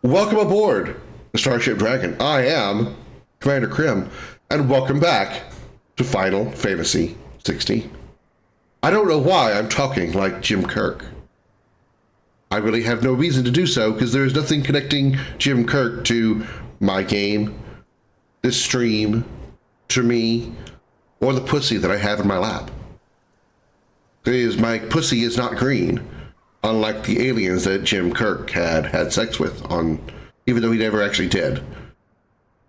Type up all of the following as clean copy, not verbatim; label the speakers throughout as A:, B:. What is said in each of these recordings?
A: Welcome aboard the Starship Dragon. I am Commander Krim, and welcome back to Final Fantasy XVI. I don't know why I'm talking like Jim Kirk. I really have no reason to do so, because there is nothing connecting Jim Kirk to my game, this stream, to me, or the pussy that I have in my lap. My pussy is not green, unlike the aliens that Jim Kirk had sex with, even though he never actually did.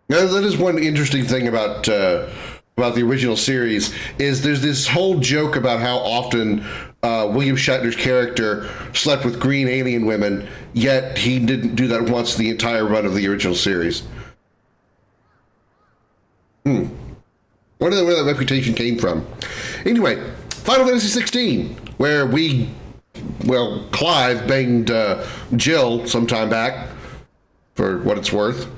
A: Now, that is one interesting thing about the original series, is there's this whole joke about how often William Shatner's character slept with green alien women, yet he didn't do that once the entire run of the original series. Where that reputation came from. Anyway, Final Fantasy XVI, where Clive banged Jill sometime back, for what it's worth.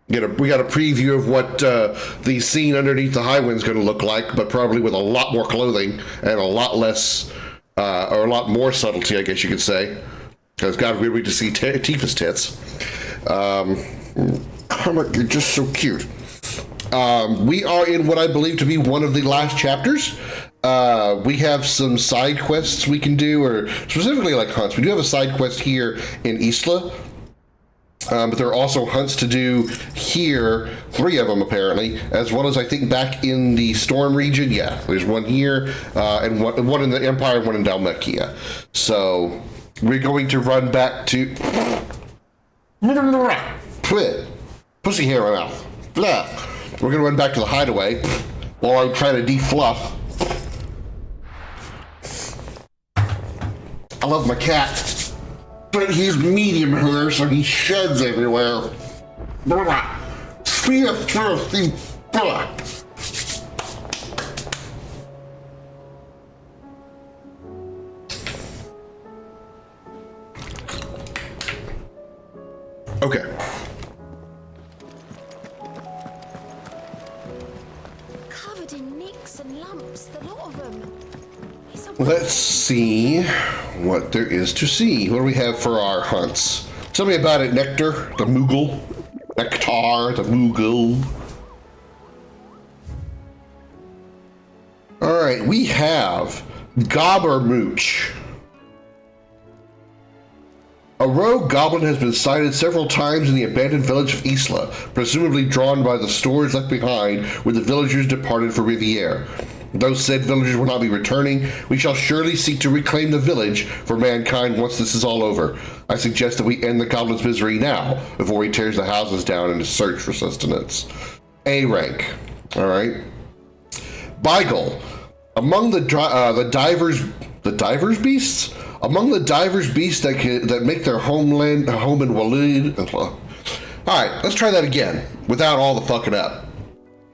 A: We got a preview of what the scene underneath the Highwind is going to look like, but probably with a lot more clothing and a lot less, or a lot more subtlety, I guess you could say. Because God, we're going to see Tifa's tits. You're just so cute. We are in what I believe to be one of the last chapters. We have some side quests we can do, or specifically like hunts. We do have a side quest here in Isla. But there are also hunts to do here, 3 of them apparently, as well as I think back in the Storm region. Yeah, there's one here, and one in the Empire, and one in Dhalmekia. So we're going to run back to pussy hair in my mouth. Blah. We're going to run back to the hideaway while I'm trying to defluff. I love my cat, but he's medium hair, so he sheds everywhere. Okay.
B: Covered in nicks and lumps, the lot of them.
A: Let's see what there is to see. What do we have for our hunts? Tell me about it, Nectar, the Moogle. Nectar, the Moogle. All right, we have Gobbermooch. A rogue goblin has been sighted several times in the abandoned village of Isla, presumably drawn by the stores left behind when the villagers departed for Riviere. Though said villagers will not be returning, we shall surely seek to reclaim the village for mankind once this is all over. I suggest that we end the goblin's misery now, before he tears the houses down in his search for sustenance. A rank. Alright. Beagle. Among the divers beasts? Among the divers beasts that make their home in Waloed. Alright, let's try that again, without all the fucking up.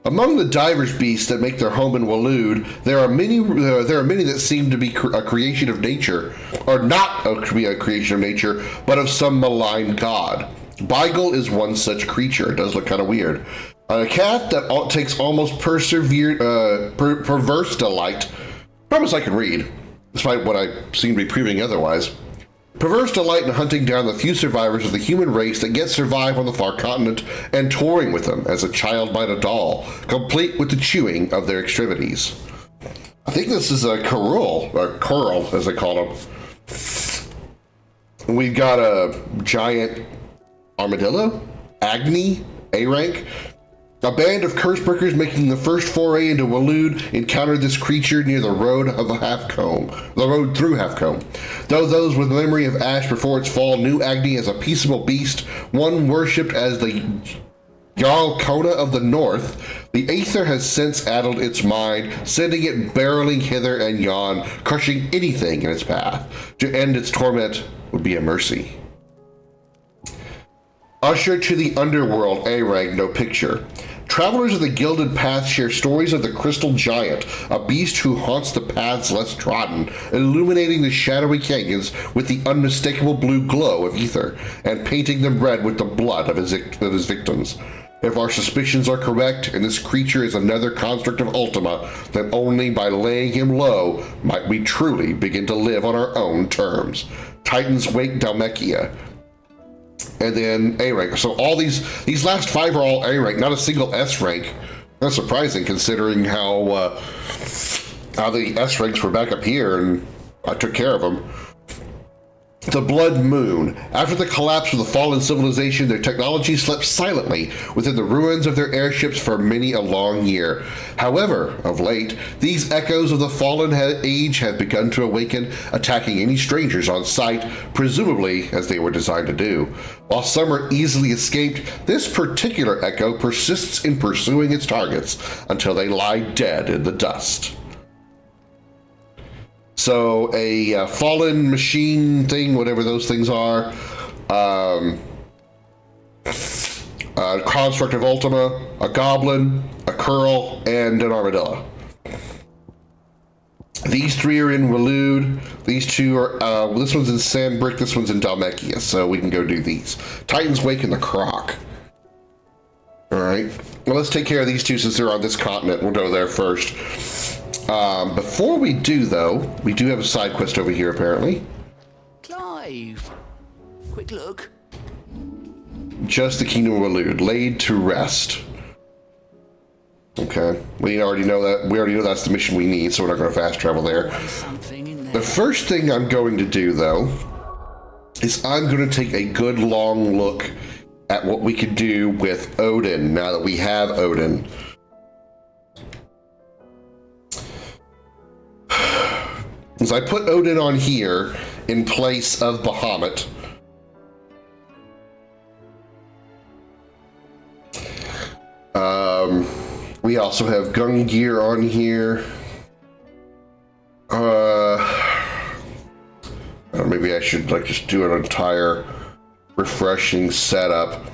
A: Among the divers beasts that make their home in Waloed, there are many that seem to be a creation of nature, or not a creation of nature, but of some malign god. Beagle is one such creature. It does look kind of weird. A cat that takes almost perverse delight. Promise I can read, despite what I seem to be proving otherwise. Perverse delight in hunting down the few survivors of the human race that yet survive on the far continent and touring with them as a child might a doll, complete with the chewing of their extremities. I think this is a Curl, or Curl as they call them. We've got a giant armadillo, Agni, A rank. A band of curse-breakers making the first foray into Waloed encountered this creature near the road through Halfcombe. Though those with memory of Ash before its fall knew Agni as a peaceable beast, one worshipped as the Jarl Kona of the North, the Aether has since addled its mind, sending it barreling hither and yon, crushing anything in its path. To end its torment would be a mercy. Usher to the underworld, A rank, no picture. Travelers of the Gilded Path share stories of the Crystal Giant, a beast who haunts the paths less trodden, illuminating the shadowy canyons with the unmistakable blue glow of ether, and painting them red with the blood of his victims. If our suspicions are correct, and this creature is another construct of Ultima, then only by laying him low might we truly begin to live on our own terms. Titans wake Dhalmekia. and then A rank. So all these last 5 are all A rank, not a single S rank. That's surprising considering how the S ranks were back up here, and I took care of them. The Blood Moon. After the collapse of the fallen civilization, their technology slept silently within the ruins of their airships for many a long year. However, of late, these echoes of the fallen age have begun to awaken, attacking any strangers on sight, presumably as they were designed to do. While some are easily escaped, this particular echo persists in pursuing its targets until they lie dead in the dust. So a fallen machine thing, whatever those things are, a construct of Ultima, a goblin, a curl, and an armadillo. These 3 are in Waloed. These 2 are, this one's in Sandbrick, this one's in Dalmekia, so we can go do these. Titan's Wake and the Croc. All right, well, let's take care of these 2 since they're on this continent. We'll go there first. Before we do, though, we do have a side quest over here, apparently.
C: Clive, quick look.
A: Just the Kingdom of Waloed, laid to rest. Okay, we already know that. We already know that's the mission we need, so we're not going to fast travel there. The first thing I'm going to do, though, is I'm going to take a good long look at what we could do with Odin now that we have Odin. So I put Odin on here in place of Bahamut. We also have Gungir on here. Maybe I should just do an entire refreshing setup.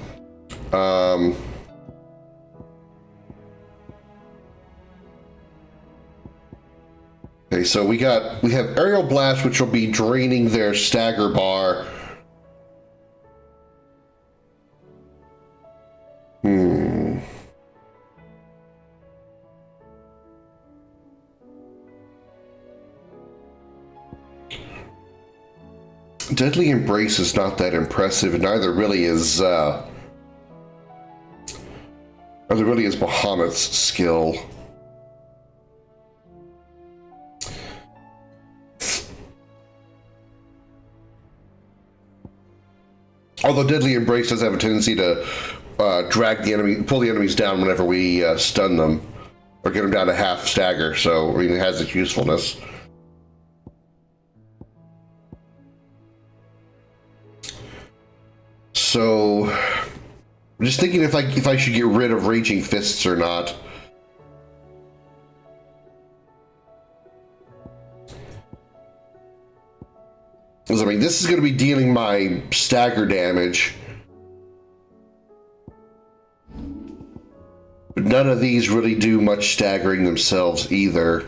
A: Okay, so we have Aerial Blast, which will be draining their stagger bar. Deadly Embrace is not that impressive, and neither really is Bahamut's skill. Although Deadly Embrace does have a tendency to pull the enemies down whenever we stun them, or get them down to half stagger, so I mean, it has its usefulness. So, I'm just thinking if I should get rid of Raging Fists or not. Because, I mean, this is going to be dealing my stagger damage. But none of these really do much staggering themselves either.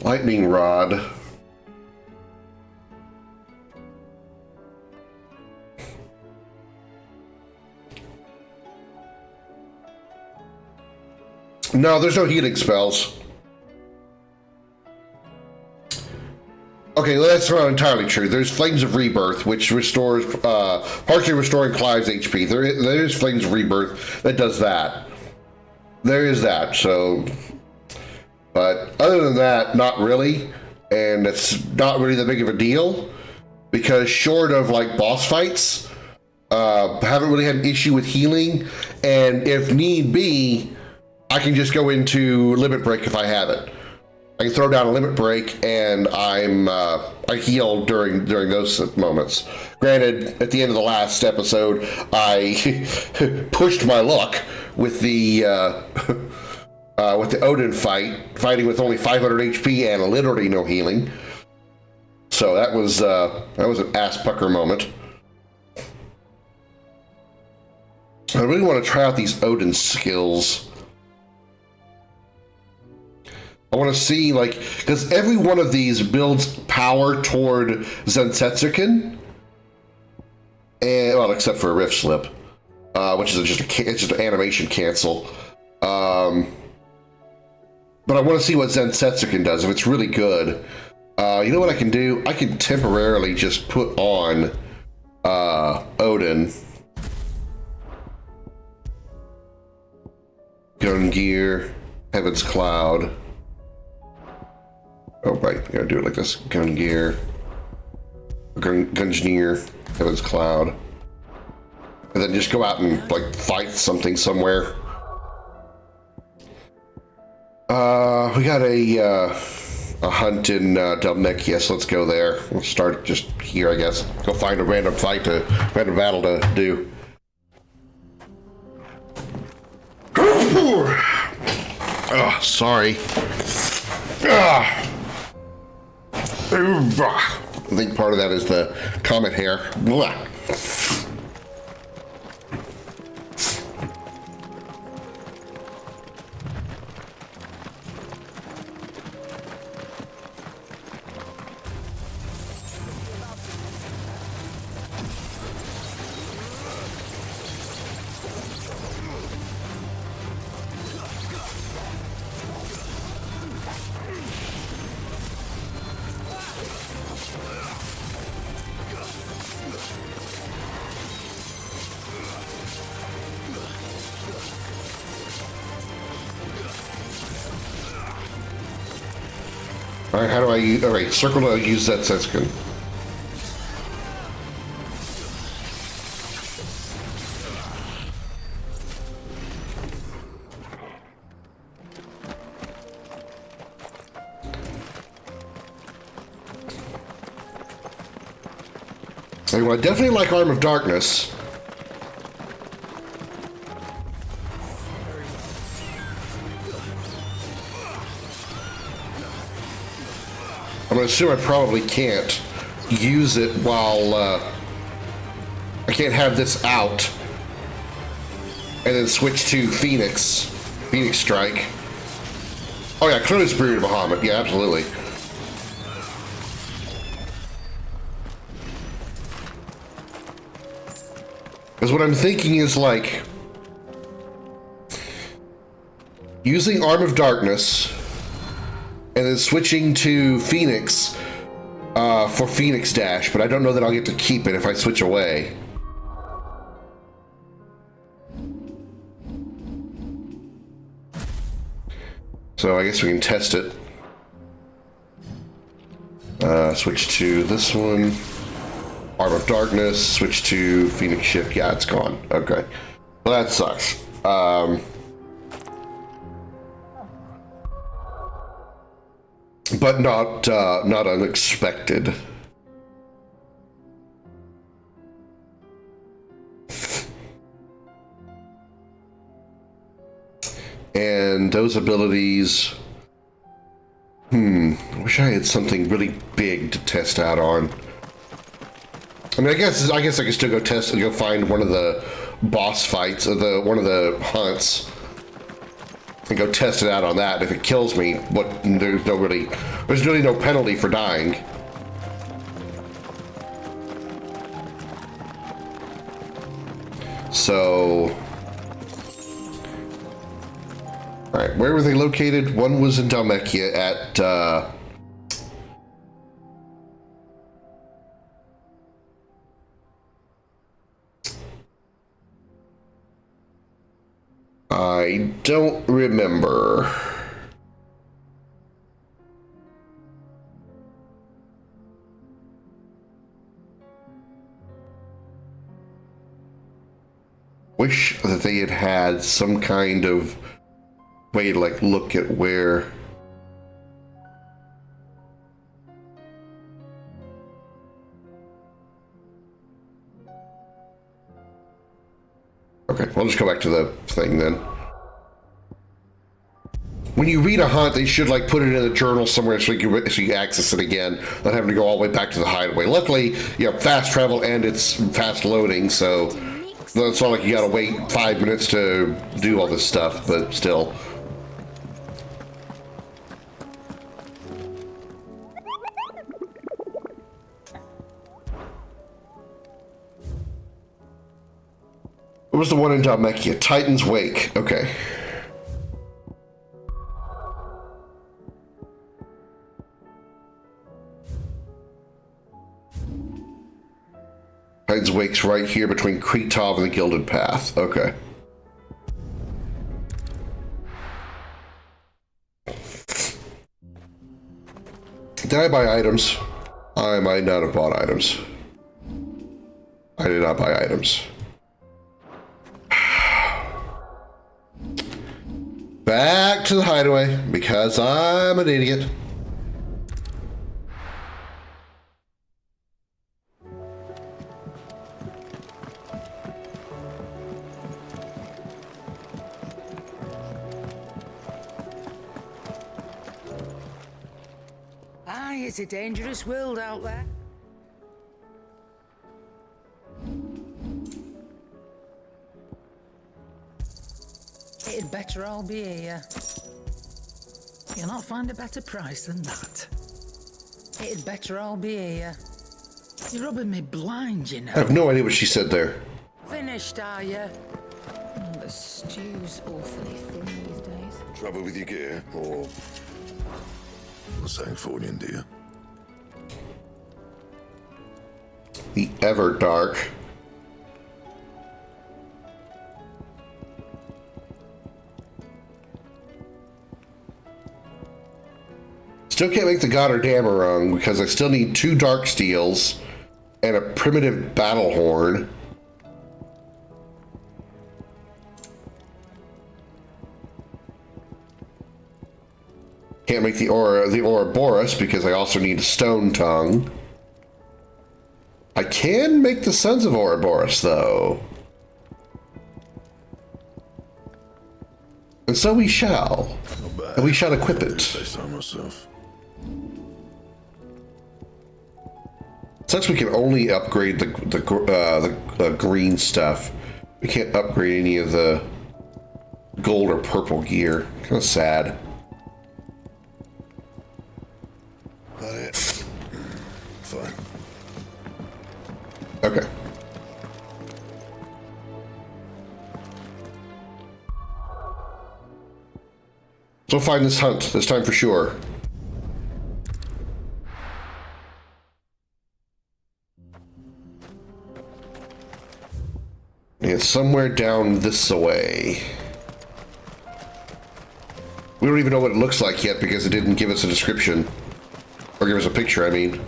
A: Lightning Rod. No, there's no healing spells. Okay, well, that's not entirely true. There's Flames of Rebirth, which restores, partially restoring Clive's HP. There is Flames of Rebirth that does that. There is that, so... But other than that, not really. And it's not really that big of a deal. Because short of, like, boss fights, haven't really had an issue with healing. And if need be, I can just go into Limit Break if I have it. I can throw down a Limit Break, and I heal during those moments. Granted, at the end of the last episode, I pushed my luck with the Odin fighting with only 500 HP and literally no healing. So that was an ass pucker moment. I really want to try out these Odin skills. I want to see, like, because every one of these builds power toward Zensetsuken. And, well, except for a Rift Slip, which is it's just an animation cancel. But I want to see what Zensetsuken does, if it's really good. You know what I can do? I can temporarily just put on Odin. Gun Gear, Heaven's Cloud. Oh, right, I gotta do it like this. Gun Gear, Gungeneer, Heaven's Cloud. And then just go out and, like, fight something somewhere. We got a hunt in Delmecchia, so let's go there. We'll start just here, I guess. Go find a random battle to do. Oh, sorry. I think part of that is the comet hair. Blah. Alright, how do I use... Alright, circle to use that Setskin. Anyway, I definitely like Arm of Darkness. I'm gonna assume I probably can't use it while, I can't have this out and then switch to Phoenix Strike. Oh yeah, clearly superior to Bahamut, yeah, absolutely. Because what I'm thinking is, like, using Arm of Darkness and then switching to Phoenix for Phoenix Dash, but I don't know that I'll get to keep it if I switch away. So I guess we can test it. Switch to this one. Arm of Darkness, switch to Phoenix Shift. Yeah, it's gone. Okay. Well, that sucks. But not unexpected. And those abilities... I wish I had something really big to test out on. I mean, I guess I can still go test and go find one of the boss fights, or one of the hunts, and go test it out on that. If it kills me, there's really no penalty for dying. So, all right, where were they located? One was in Dalmechia at. I don't remember. Wish that they had had some kind of way to, like, look at where... Okay, I'll just go back to the thing then. When you read a hunt, they should, like, put it in a journal somewhere so you can access it again, not having to go all the way back to the hideaway. Luckily, you have fast travel and it's fast loading, so it's not like you gotta wait 5 minutes to do all this stuff, but still. was the one in Dalmekia? Titan's Wake. Okay. Titan's Wake's right here between Kretov and the Gilded Path. Okay. Did I buy items? I might not have bought items. I did not buy items. Back to the hideaway, because I'm an idiot.
D: Aye, it's a dangerous world out there. It'd better all be here. You'll not find a better price than that. It'd better all be here. You're rubbing me blind, you know.
A: I have no idea what she said there.
D: Finished, are you?
B: The stew's awfully thin these days.
E: Trouble with your gear, or something falling into you?
A: The Everdark. Still can't make the Goddardammerung because I still need 2 Dark Steels and a primitive battle horn. Can't make the Ouroboros because I also need a Stone Tongue. I can make the Sons of Ouroboros though. And so we shall. And we shall equip it.
E: Say so myself.
A: Sucks we can only upgrade the green stuff. We can't upgrade any of the gold or purple gear. Kind of sad.
E: That it? Fine.
A: Okay. So find this hunt this time for sure. It's somewhere down this way. We don't even know what it looks like yet because it didn't give us a description. Or give us a picture, I mean.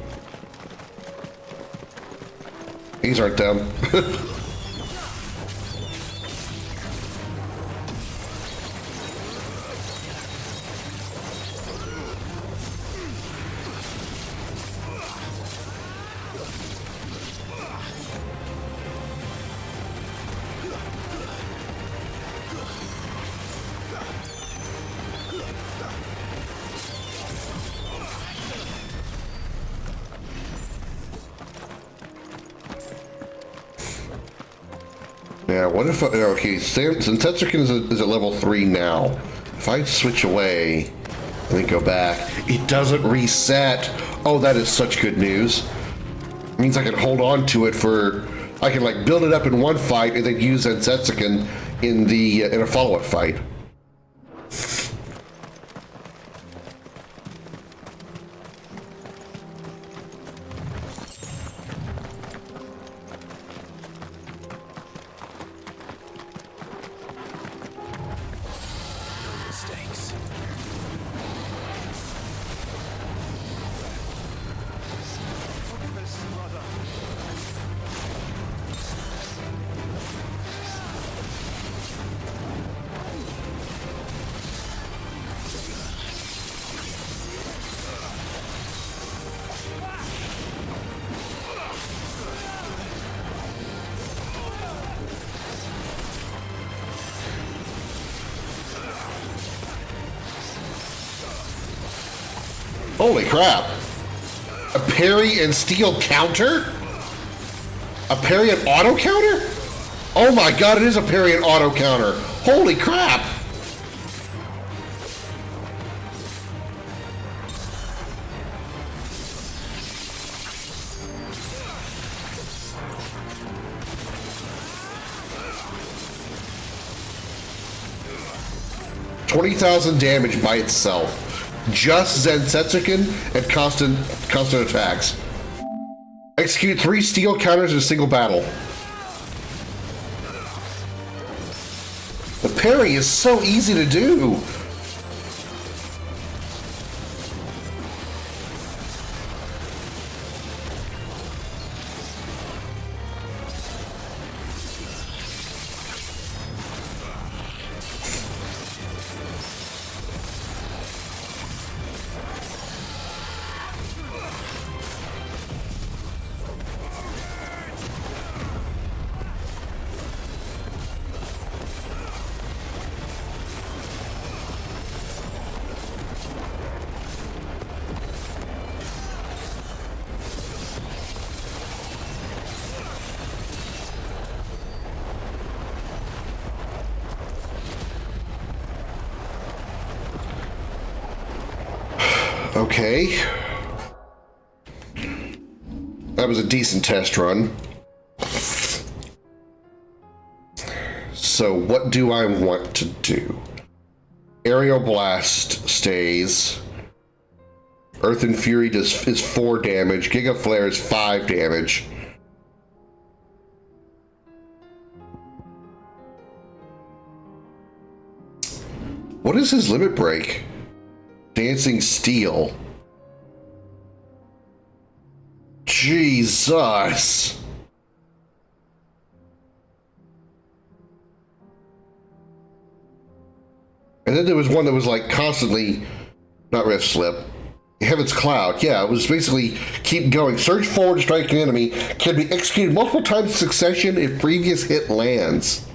A: These aren't them. Yeah, what if, okay, since Tetrican is at level 3 now, if I switch away and then go back, it doesn't reset. Oh, that is such good news. It means I can hold on to it for, I can like build it up in one fight and then use Zetsukin in a follow-up fight. Holy crap. A parry and steal counter? A parry and auto counter? Oh my god, it is a parry and auto counter. Holy crap. 20,000 damage by itself. Just Zensetsuken and constant attacks. Execute 3 steel counters in a single battle. The parry is so easy to do. Okay. That was a decent test run. So what do I want to do? Aerial Blast stays. Earth and Fury is 4 damage. Giga Flare is 5 damage. What is his limit break? Dancing Steel. Jesus. And then there was one that was like constantly, not Rift Slip, Heaven's Cloud. Yeah, it was basically keep going. Surge forward to strike an enemy can be executed multiple times in succession if previous hit lands.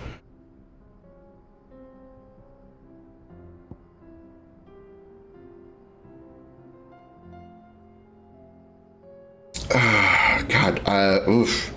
A: God, oof.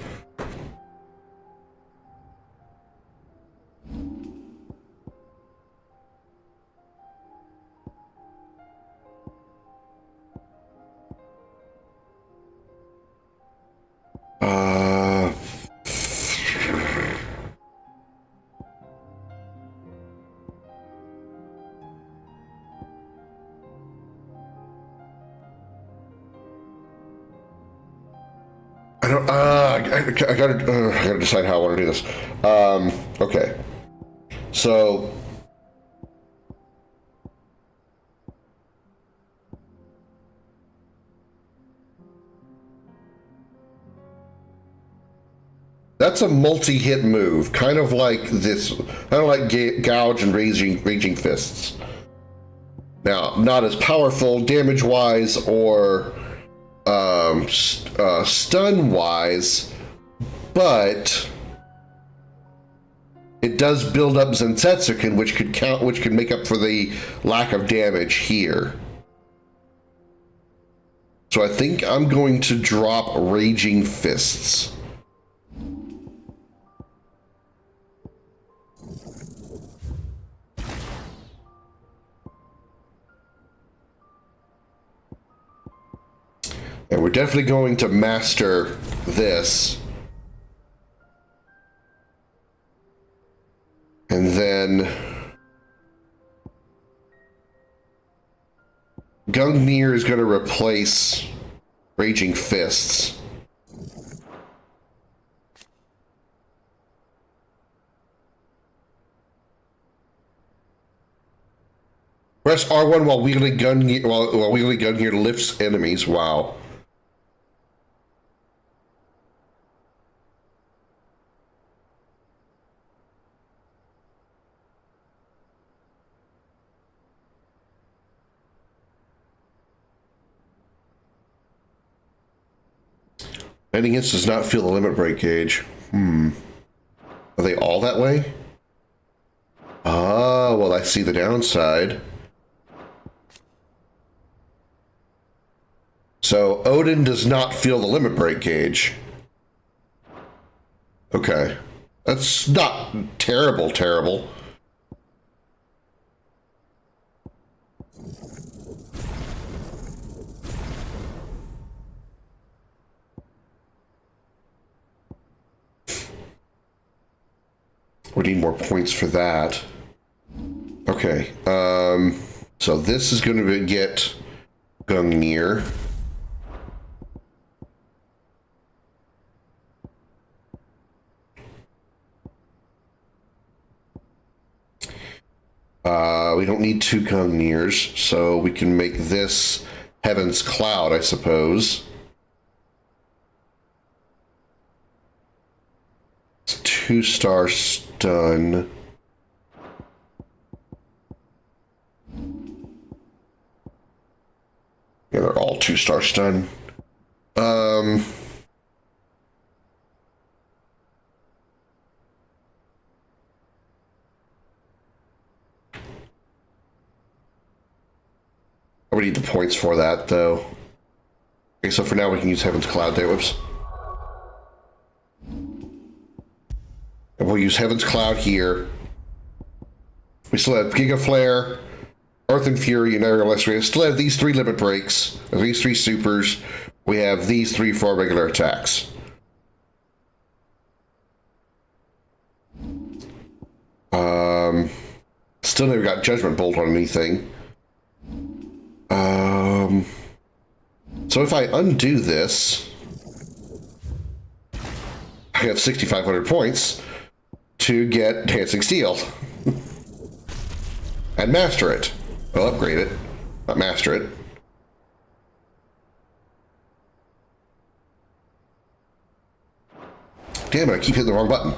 A: I gotta decide how I want to do this. Okay. So. That's a multi-hit move, kind of like this, kind of like Gouge and Raging Fists. Now, not as powerful damage-wise or stun-wise, but it does build up Zensetsuken, which could make up for the lack of damage here. So I think I'm going to drop Raging Fists. And we're definitely going to master this. And then Gungnir is going to replace Raging Fists. Press R1 while wielding Gungnir lifts enemies. Wow. Landing hits does not feel the limit break gauge. Are they all that way? Ah, well, I see the downside. So Odin does not feel the limit break gauge. Okay. That's not terrible. We need more points for that. Okay. So this is going to get Gungnir. We don't need 2 Gungnirs, so we can make this Heaven's Cloud, I suppose. It's 2-star stun. Yeah, they're all 2-star stun. I would need the points for that, though. Okay, so for now we can use Heaven's Cloud there. Whoops. And we'll use Heaven's Cloud here. We still have Giga Flare, Earth and Fury, and Aerial Less. We still have these 3 limit breaks, these 3 supers. We have these 3 for our regular attacks. Still never got Judgment Bolt on anything. So if I undo this, I have 6,500 points to get Dancing Steel. And master it. Well, upgrade it, not master it. Damn it, I keep hitting the wrong button.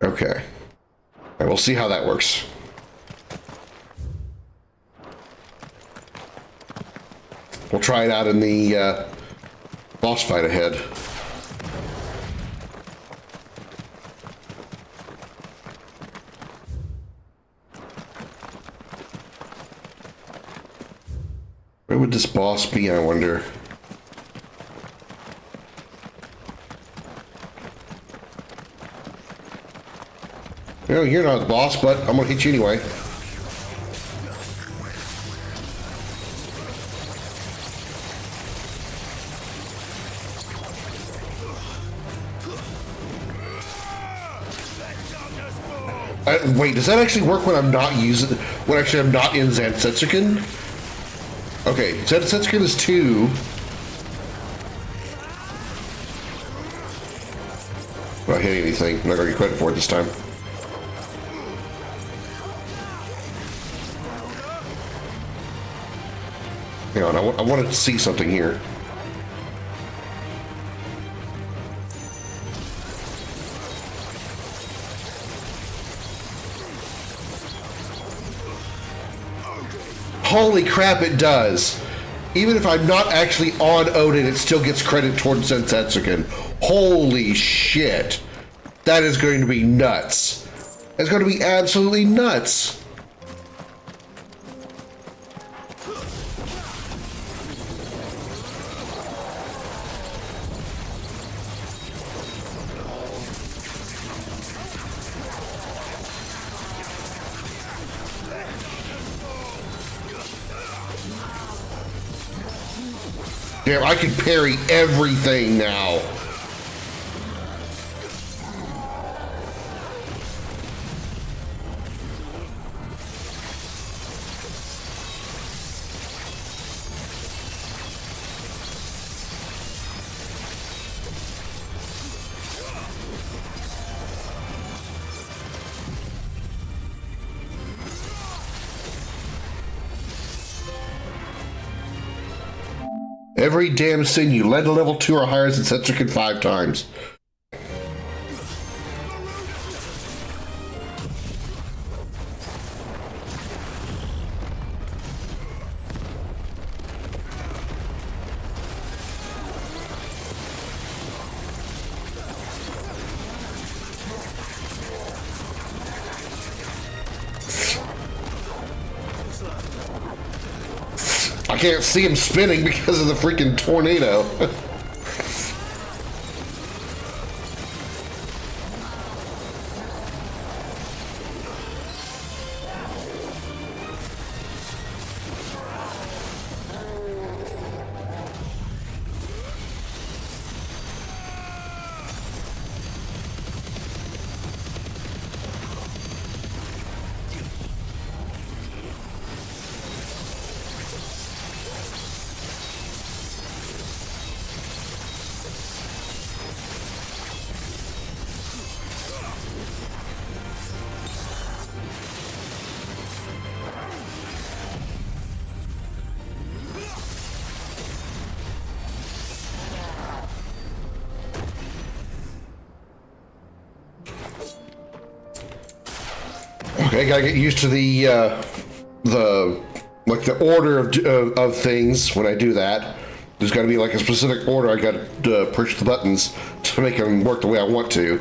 A: Okay. And we'll see how that works. We'll try it out in the boss fight ahead. Where would this boss be, I wonder? No, you're not the boss, but I'm gonna hit you anyway. Wait, does that actually work when I'm not using, when actually I'm not in Zansetsuken? Okay, Zansetsuken is 2. I'm not hitting anything. I'm not gonna get credit for it this time. Hang on, I want to see something here. Holy crap, it does. Even if I'm not actually on Odin, it still gets credit towards Zansetsuken. Holy shit. That is going to be nuts. It's going to be absolutely nuts. Damn, I can parry everything now. Every damn sin you led to level 2 or higher than Setsuken 5 times. I can't see him spinning because of the freaking tornado. Okay, gotta get used to the like the order of things when I do that. There's got to be like a specific order. I got to push the buttons to make them work the way I want to.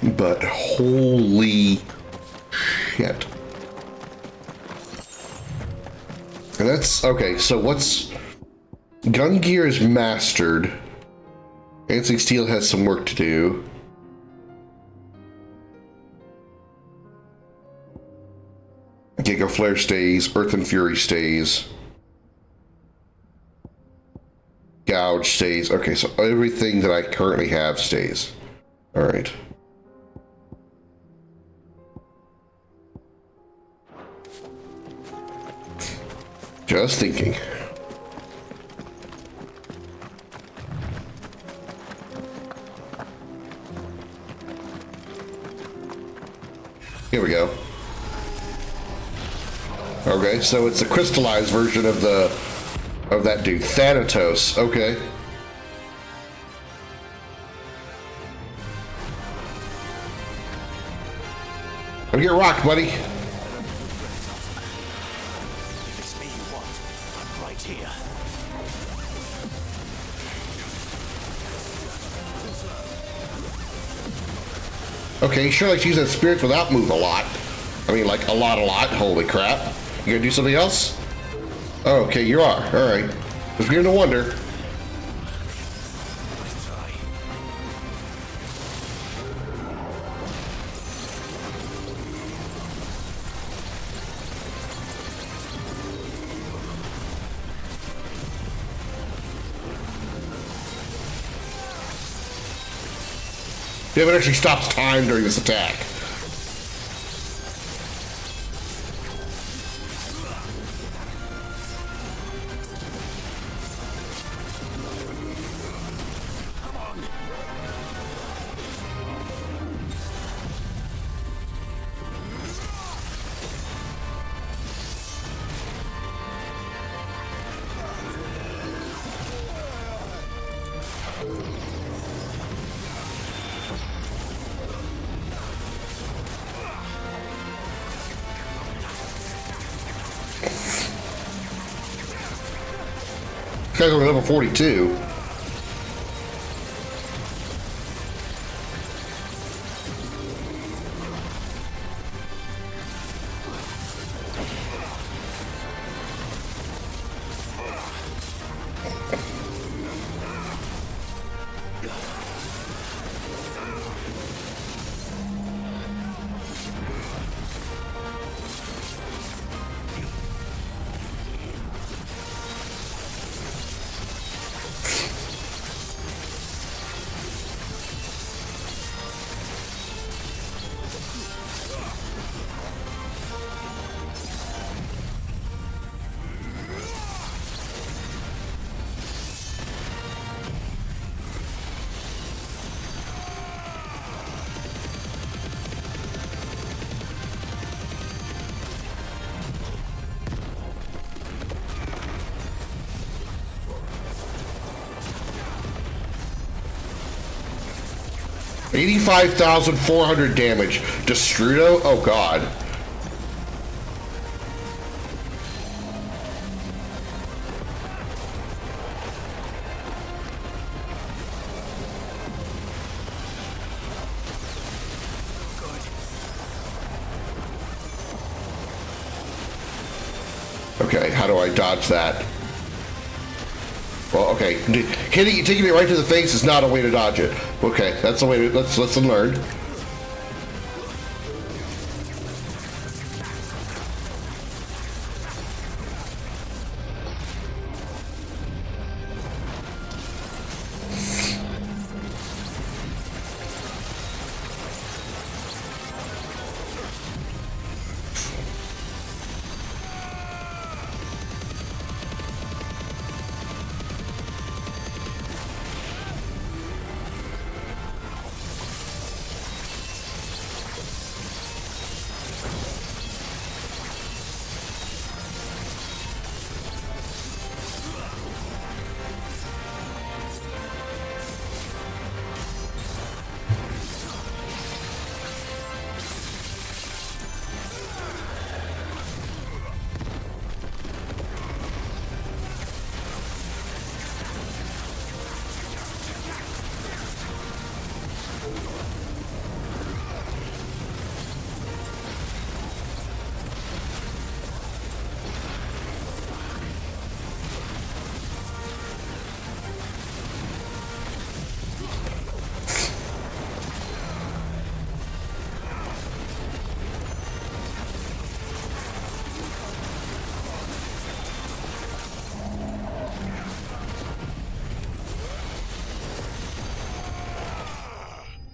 A: But holy shit. And that's okay. So what's gun gear is mastered. Dancing steel has some work to do. Giga Flare stays, Earth and Fury stays. Gouge stays. Okay, so everything that I currently have stays. Alright. Just thinking. Here we go. Okay, so it's a crystallized version of that dude, Thanatos. Okay. Don't get rocked, buddy.
C: If it's me you want, I'm right here.
A: Okay, sure likes using spirits without move a lot. I mean, like a lot. Holy crap. You gonna do something else? Oh, okay, you are. Alright. I was beginning to wonder. Yeah, but it actually stops time during this attack. This guy's only level 42. $85,400 damage. Destrudo? Oh god. Okay, how do I dodge that? Well, okay, taking it right to the face is not a way to dodge it. Okay, that's the way to, let's learn.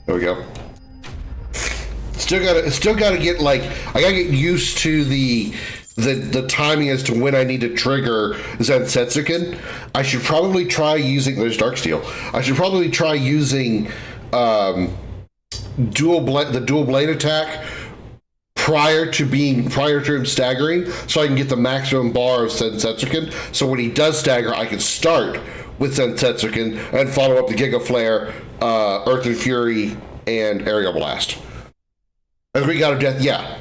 A: There we go. Still gotta get, like, I gotta get used to the timing as to when I need to trigger Zensetsuken. I should probably try using, there's Darksteel. I should probably try using the dual blade attack prior to him staggering, so I can get the maximum bar of Zensetsuken. So when he does stagger, I can start with Zensetsuken and follow up the Giga Flare, Earth and Fury, and Aerial Blast. As we got a death, yeah.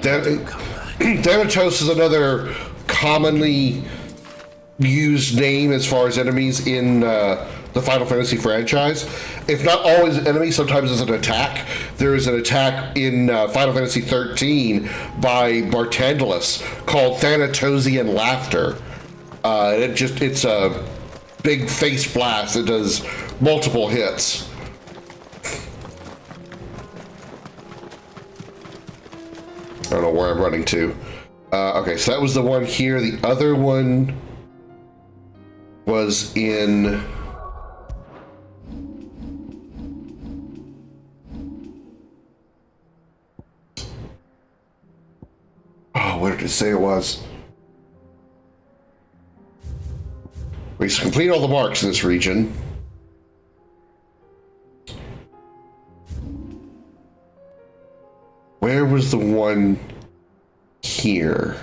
A: Thanatos is another commonly used name as far as enemies in the Final Fantasy franchise. If not always an enemy, sometimes it's an attack. There is an attack in Final Fantasy 13 by Bartandalus called Thanatosian Laughter. It's a big face blast that does multiple hits. I don't know where I'm running to. Okay, so that was the one here. The other one was in... Oh, what did it say it was? We complete all the marks in this region. Where was the one here?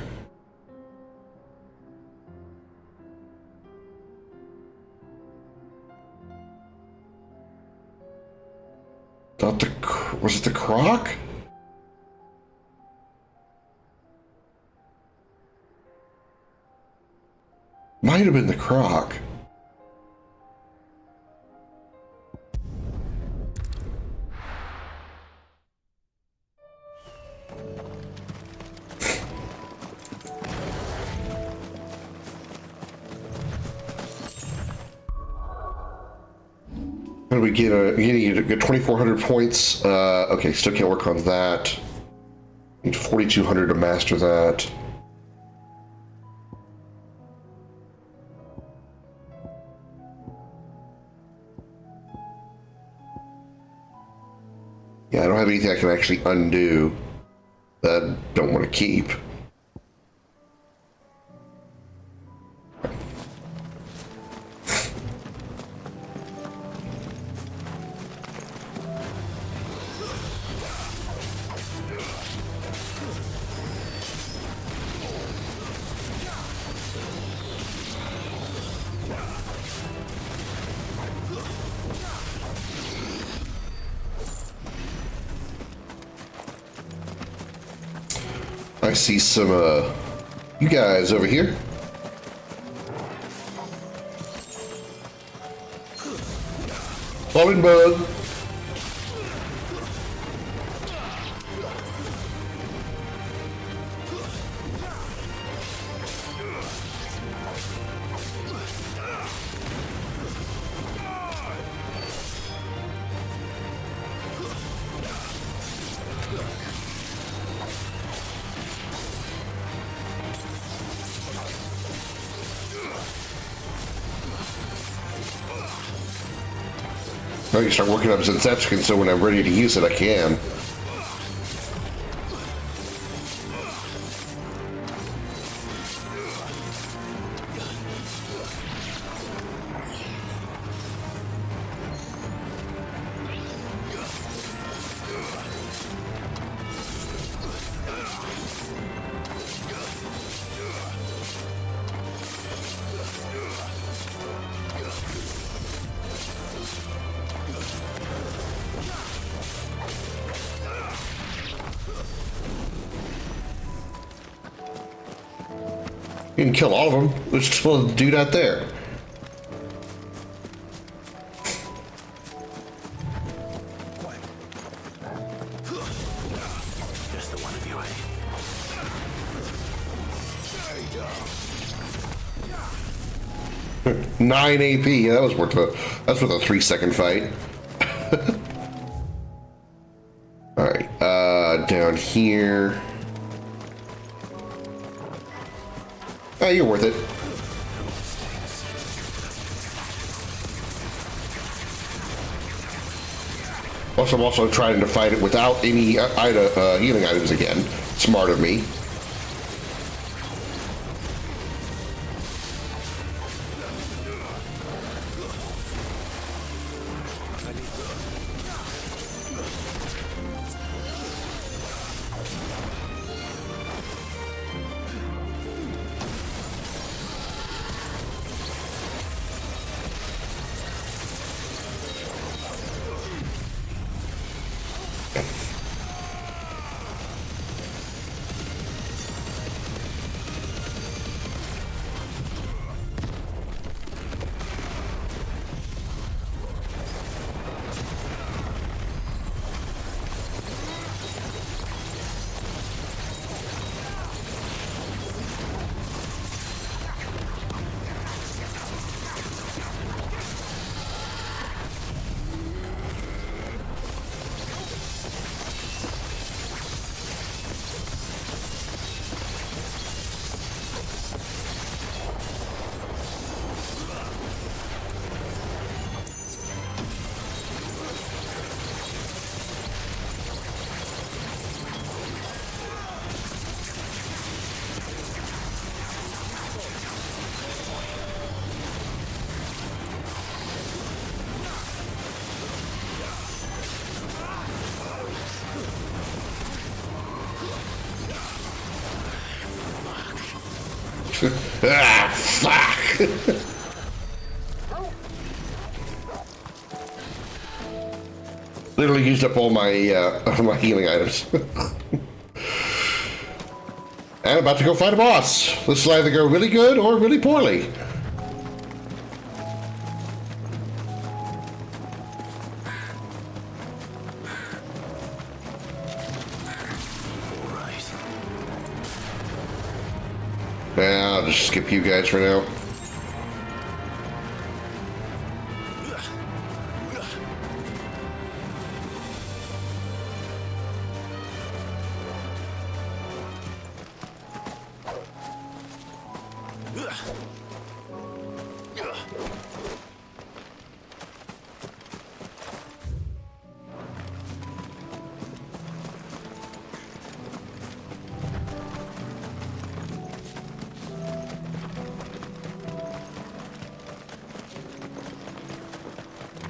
A: Was it the Croc? Might have been the Croc. How do we get you get 2,400 points? Okay, still can't work on that. Need 4,200 to master that. Yeah, I don't have anything I can actually undo that I don't want to keep. I see some, you guys over here. Falling bug. I can start working up Zensetsuken so when I'm ready to use it, I can. You can kill all of them. There's still a dude out there.
C: Just the one of you, eh?
A: 9 AP. Yeah, that was worth that's worth a 3-second fight. All right, down here. Oh, you're worth it. Plus, I'm also trying to fight it without any healing items again. Smart of me. Ah, fuck! Literally used up all my my healing items. And about to go fight a boss. This will either go really good or really poorly. Yeah, I'll just skip you guys for now.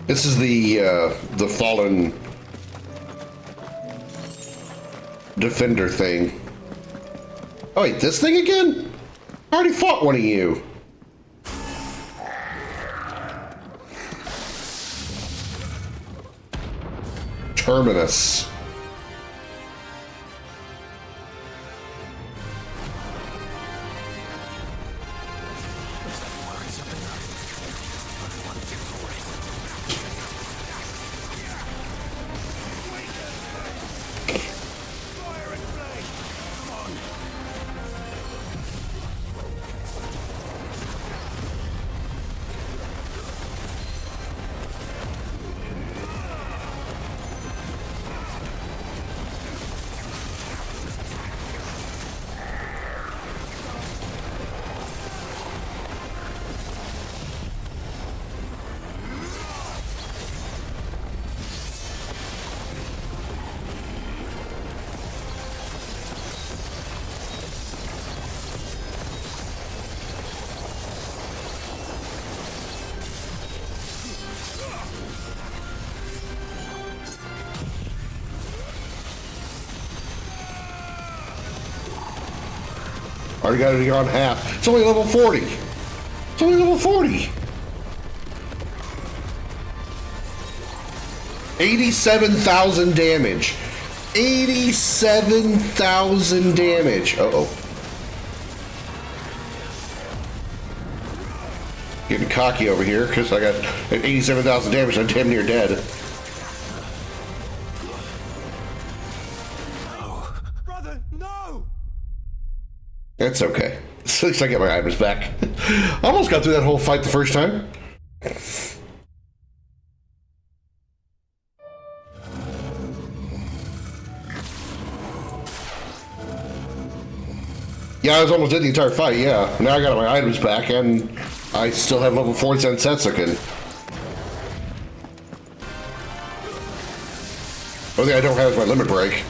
A: This is the fallen defender thing. Oh wait, this thing again? I already fought one of you. Terminus. Already got it on half. It's only level 40. It's only level 40. 87,000 damage. 87,000 damage. Uh-oh. Getting cocky over here because I got 87,000 damage. I'm damn near dead.
C: Brother, no!
A: It's okay. At least I get my items back. I almost got through that whole fight the first time. Yeah, I was almost did the entire fight, yeah. Now I got my items back, and I still have level 47 Setsuken. Only thing I don't have is my limit break.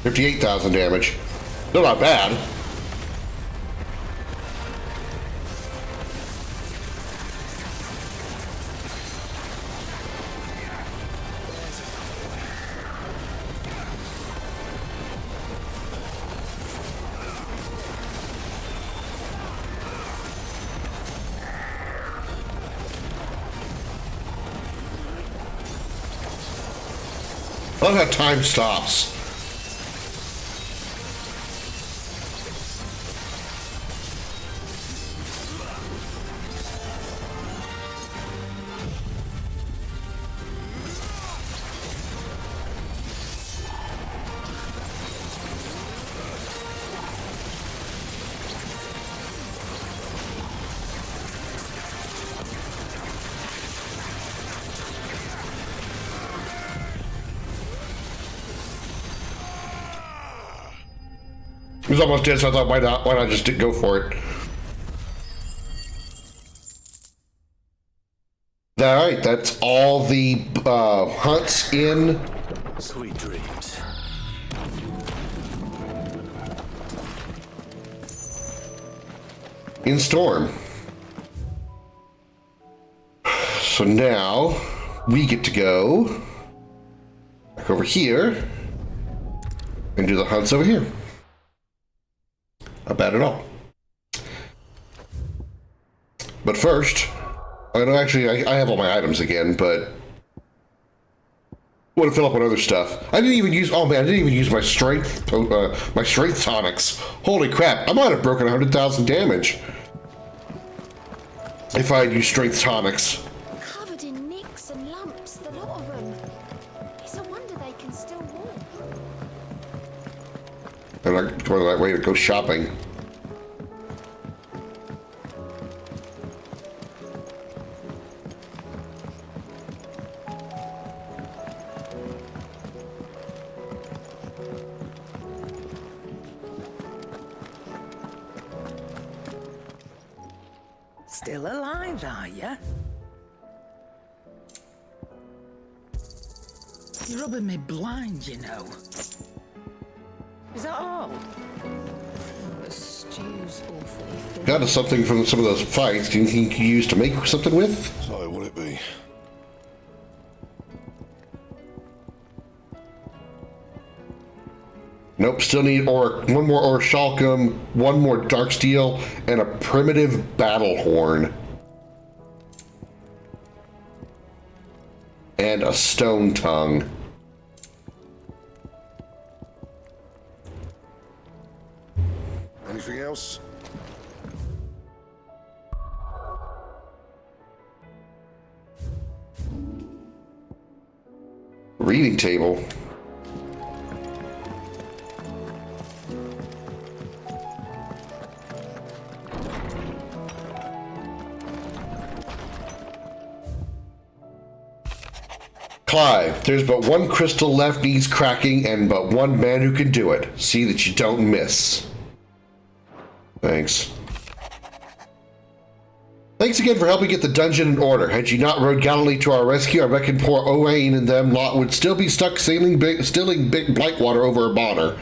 A: $58,000 damage. Still not bad. I love how time stops. He was almost dead, so I thought, why not just go for it? All right, that's all the hunts in
C: Sweet dreams.
A: in Storm. So now we get to go back over here and do the hunts over here. Not bad at all. But first, I have all my items again, but I want to fill up on other stuff. I didn't even use my strength tonics. Holy crap, I might have broken 100,000 damage if I had used strength tonics.
B: Covered in nicks and lumps, the lot of them. It's a wonder they can still walk.
A: I'm not going that way to go shopping.
D: Still alive, are ya? You're rubbing me blind, you know. Is that all? The stew's awfully thin.
A: Got us something from some of those fights. Do you think you could use to make something with?
E: So, what it be?
A: Nope, still need one more Orichalcum, one more Dark Steel, and a primitive battle horn. And a stone tongue.
E: Anything else?
A: Reading table. Clive, there's but one crystal left, needs cracking, and but one man who can do it. See that you don't miss. Thanks. Thanks again for helping get the dungeon in order. Had you not rode gallantly to our rescue, I reckon poor Owain and them lot would still be stuck stealing big Blightwater over a bonner.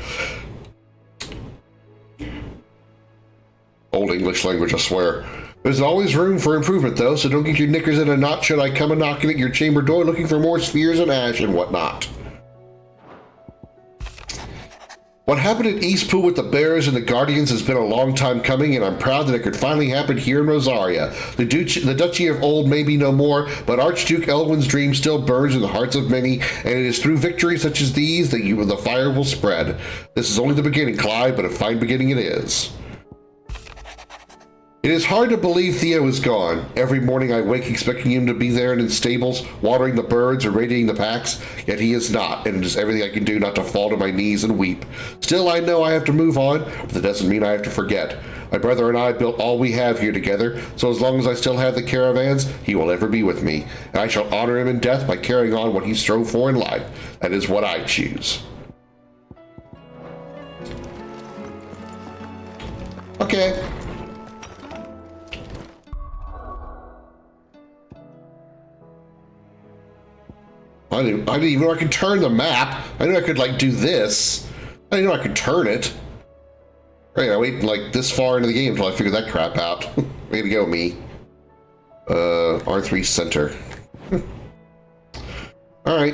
A: Old English language, I swear. There's always room for improvement, though, so don't get your knickers in a knot should I come a knocking at your chamber door looking for more spheres and ash and whatnot. What happened at Eastpool with the Bears and the Guardians has been a long time coming, and I'm proud that it could finally happen here in Rosaria. The Duchy of Old may be no more, but Archduke Elwin's dream still burns in the hearts of many, and it is through victories such as these that the fire will spread. This is only the beginning, Clyde, but a fine beginning it is. It is hard to believe Theo is gone. Every morning I wake expecting him to be there in his stables, watering the birds or radiating the packs, yet he is not, and it is everything I can do not to fall to my knees and weep. Still, I know I have to move on, but that doesn't mean I have to forget. My brother and I built all we have here together, so as long as I still have the caravans, he will ever be with me, and I shall honor him in death by carrying on what he strove for in life. That is what I choose. Okay. I didn't even know I could turn the map. I knew I could, like, do this. I didn't know I could turn it. Right, I wait, like, this far into the game until I figure that crap out. Way to go, me. R3 center. Alright.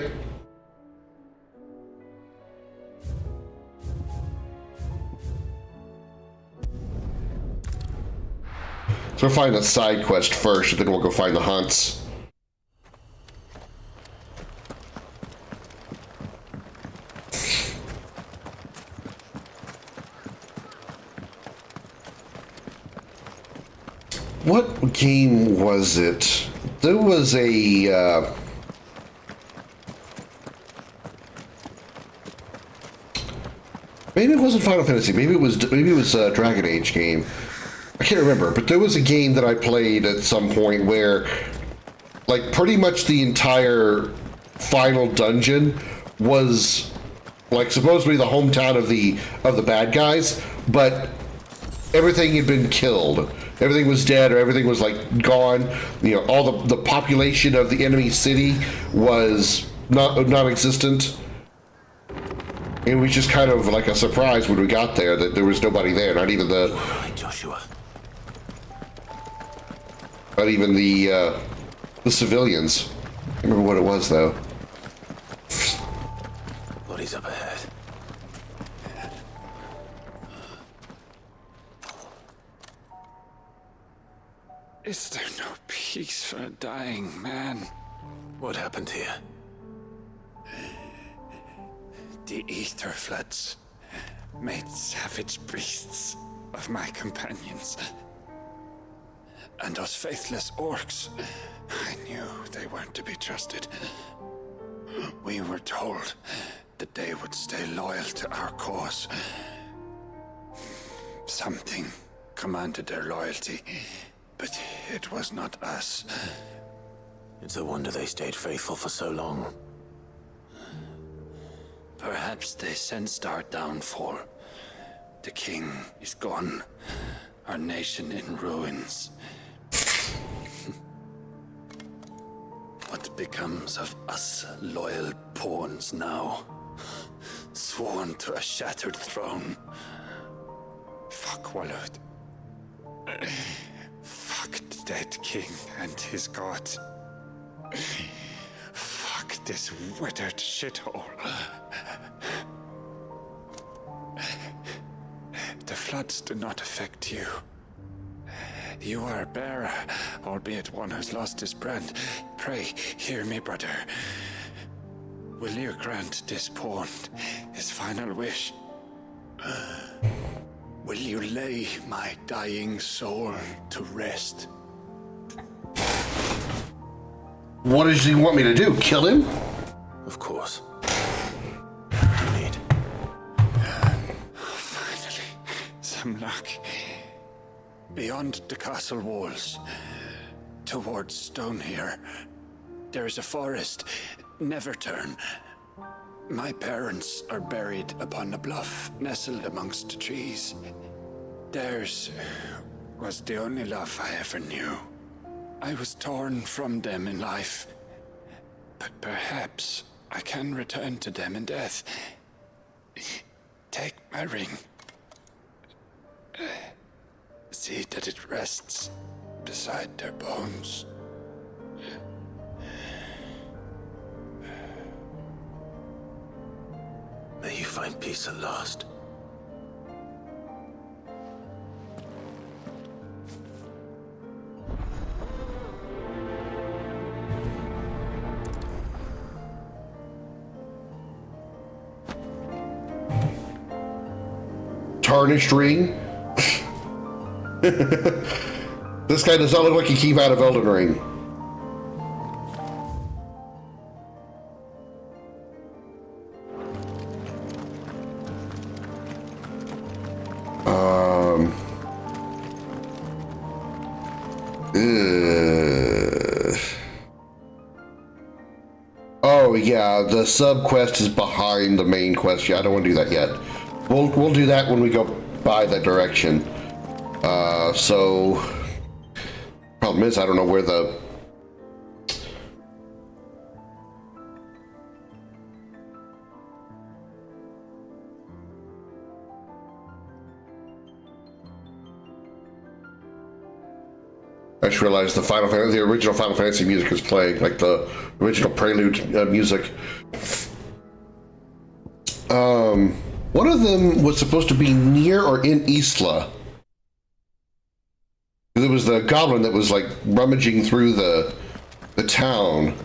A: So we'll find a side quest first, and then we'll go find the hunts. What game was it? There was a maybe it wasn't Final Fantasy. Maybe it was a Dragon Age game. I can't remember, but there was a game that I played at some point where, like, pretty much the entire final dungeon was, like, supposed to be the hometown of the bad guys, but everything had been killed. Everything was dead, or everything was, like, gone. You know, all the population of the enemy city was non-existent. It was just kind of like a surprise when we got there that there was nobody there, not even the...
C: All right, Joshua.
A: Not even the civilians. I can't remember what it was, though.
C: Bodies up ahead.
F: Is there no peace for a dying man?
C: What happened here?
F: The ether floods made savage beasts of my companions. And those faithless orcs, I knew they weren't to be trusted. We were told that they would stay loyal to our cause. Something commanded their loyalty, but it was not us.
C: It's a wonder they stayed faithful for so long.
F: Perhaps they sensed our downfall. The king is gone, our nation in ruins. What becomes of us loyal pawns now? Sworn to a shattered throne. Fuck Walud. Fuck the dead king and his god. Fuck this withered shithole. The floods do not affect you. You are a bearer, albeit one who's lost his brand. Pray, hear me, brother. Will you grant this pawn his final wish? Will you lay my dying soul to rest?
A: What does he want me to do? Kill him?
C: Of course. What do you need?
F: Finally, some luck. Beyond the castle walls, towards Stone here, there is a forest. Never turn. My parents are buried upon a bluff, nestled amongst the trees. Theirs was the only love I ever knew. I was torn from them in life, but perhaps I can return to them in death. Take my ring. See that it rests beside their bones.
C: May you find peace at last.
A: Tarnished ring. This guy does not look like he came out of Elden Ring. Oh yeah, the sub quest is behind the main quest. Yeah, I don't want to do that yet. We'll do that when we go by that direction. So problem is I don't know where the I just realized the original Final Fantasy music is playing, like the original prelude music. One of them was supposed to be near or in Isla. There was the goblin that was like rummaging through the town.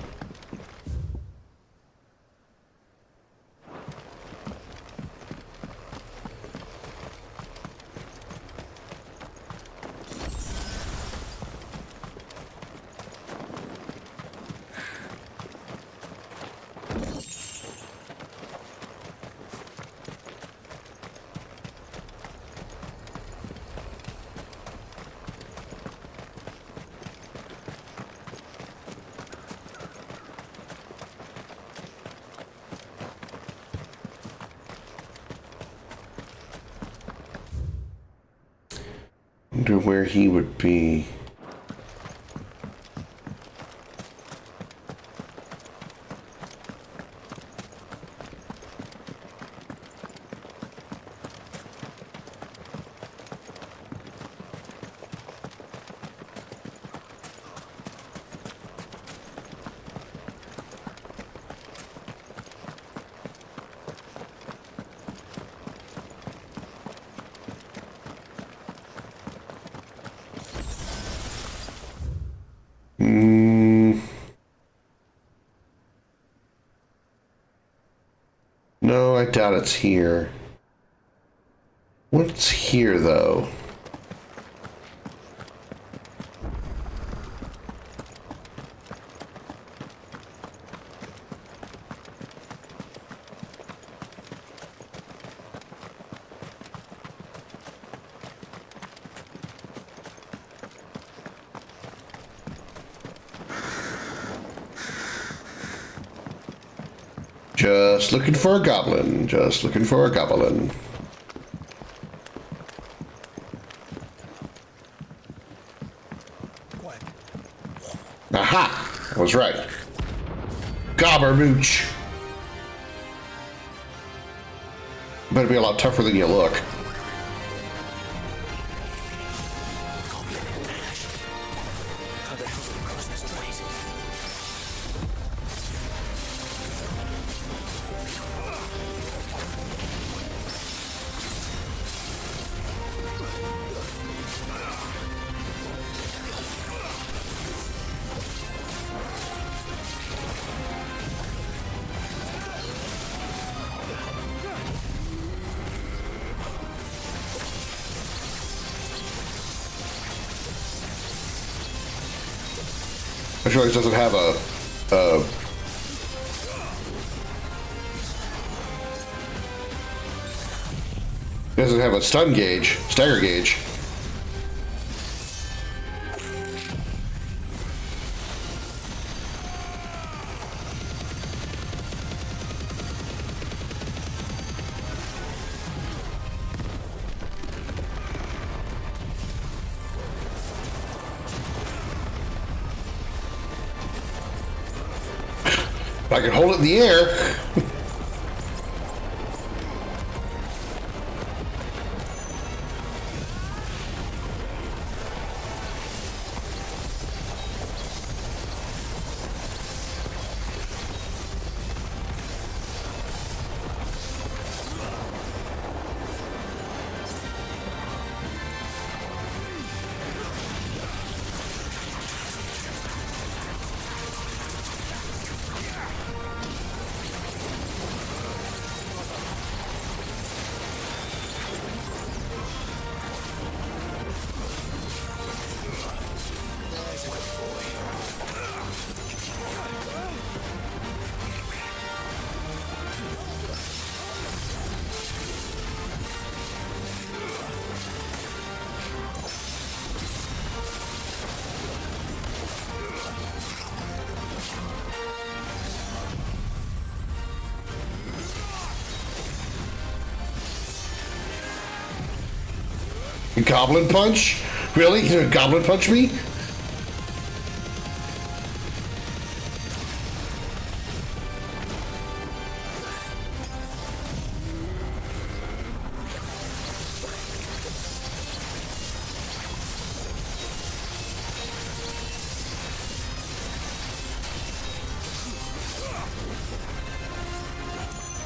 A: Wonder where he would be. No, I doubt it's here. What's here, though? Just looking for a goblin. Just looking for a goblin. Aha! I was right. Gobbermooch. Better be a lot tougher than you look. I sure it doesn't have a it doesn't have a stun gauge, stagger gauge. I can hold it in the air. Goblin punch? Really? You're gonna goblin punch me?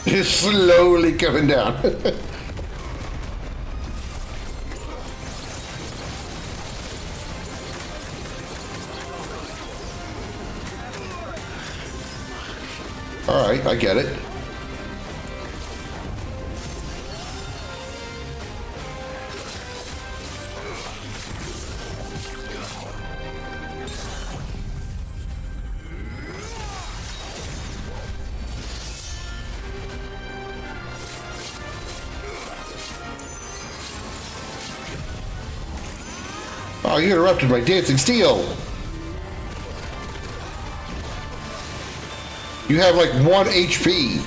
A: It's slowly coming down. All right, I get it. Oh, you interrupted my dancing steel. You have like 1 HP.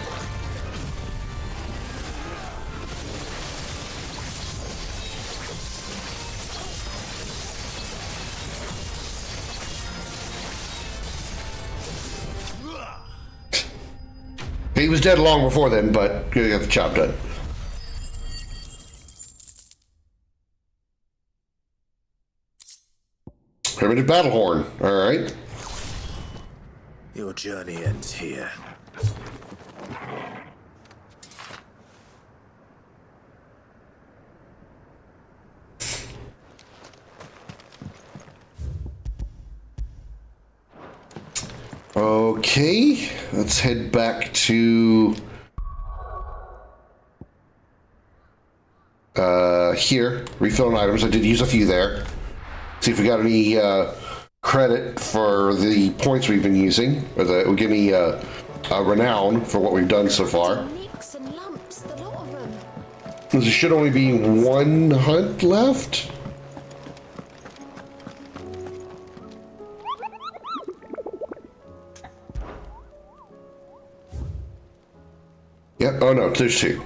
A: He was dead long before then, but you got the job done. Primitive battle horn. All right.
C: Your journey ends here.
A: Okay, let's head back to here. Refilling items. I did use a few there. See if we got any credit for the points we've been using, or that we get any renown for what we've done so far.
B: Nicks and lumps, the lot of them.
A: There should only be 1 hunt left. Yep. Oh no, there's 2.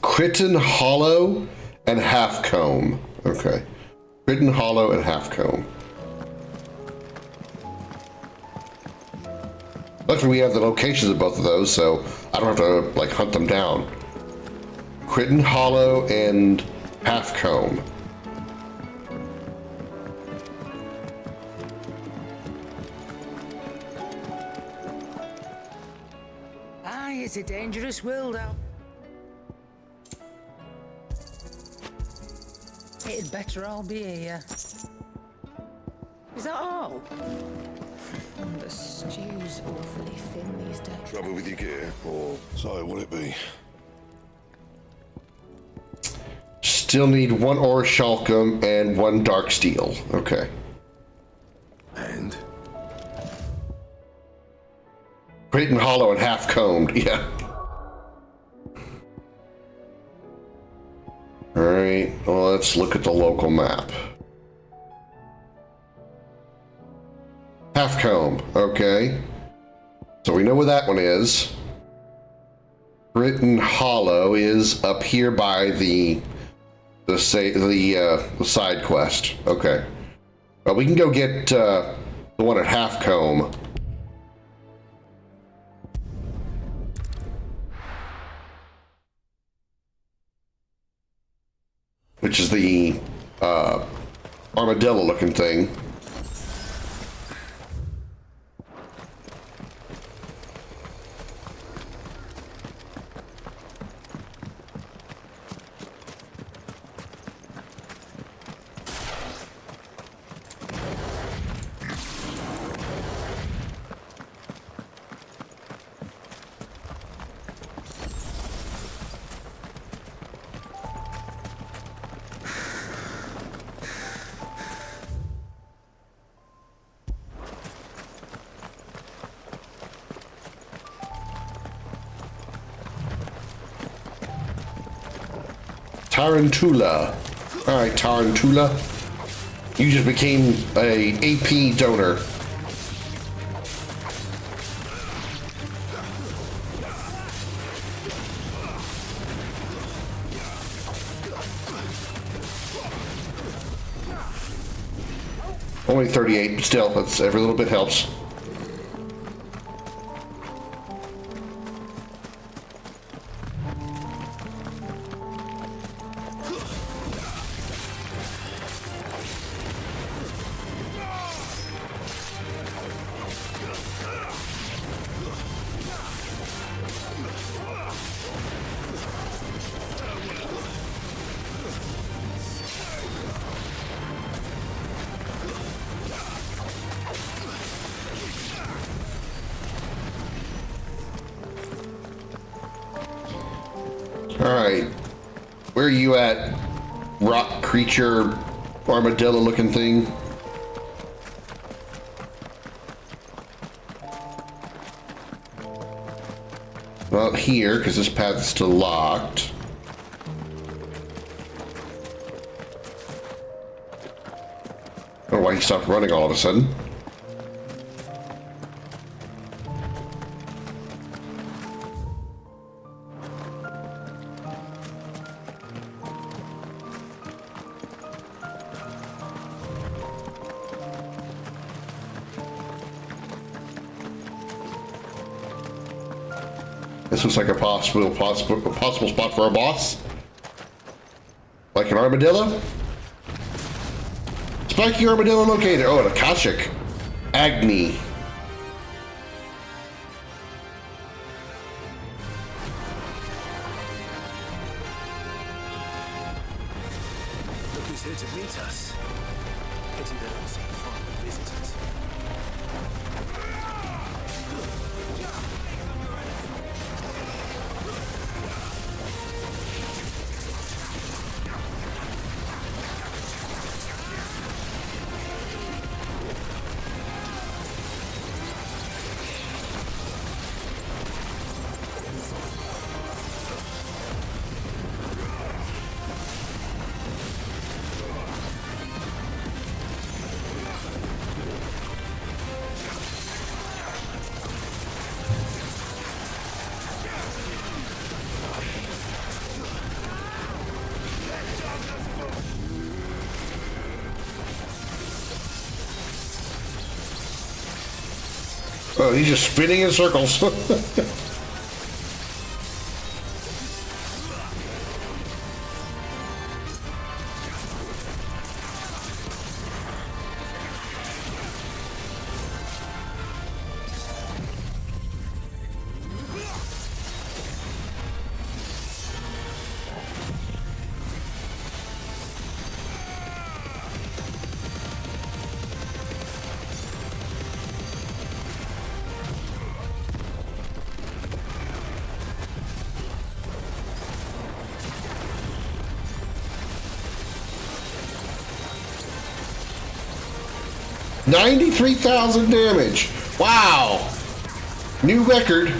A: Crichton Hollow and Half Comb. Okay. Crichton Hollow and Half Comb. Luckily we have the locations of both of those, so I don't have to like hunt them down. Crichton Hollow and Half Comb.
D: Aye, it's a dangerous world out. It'd better all be here. Is that all?
B: The stew's awfully thin these days.
E: Trouble with your gear, or so will it be?
A: Still need 1 orichalcum and 1 dark steel. Okay.
E: And
A: Crichton Hollow and Half Combed. Yeah. All right. Well, let's look at the local map. Half Comb. Okay. So we know where that one is. Crichton Hollow is up here by the side quest. Okay. Well, we can go get the one at Half Comb. which is the armadillo-looking thing. Tarantula. Alright, Tarantula. You just became a AP donor. Only 38, but still, that's every little bit helps. Alright. Where are you at, rock creature, armadillo looking thing? Well, here, because this path is still locked. I don't know why he stopped running all of a sudden. This looks like a possible spot for a boss. Like an armadillo? Spiky armadillo located. Oh, an Akashic. Agni.
C: Look who's here to meet us. Pity they don't seem fond of visitors.
A: Oh, he's just spinning in circles. $93,000 damage. Wow. New record.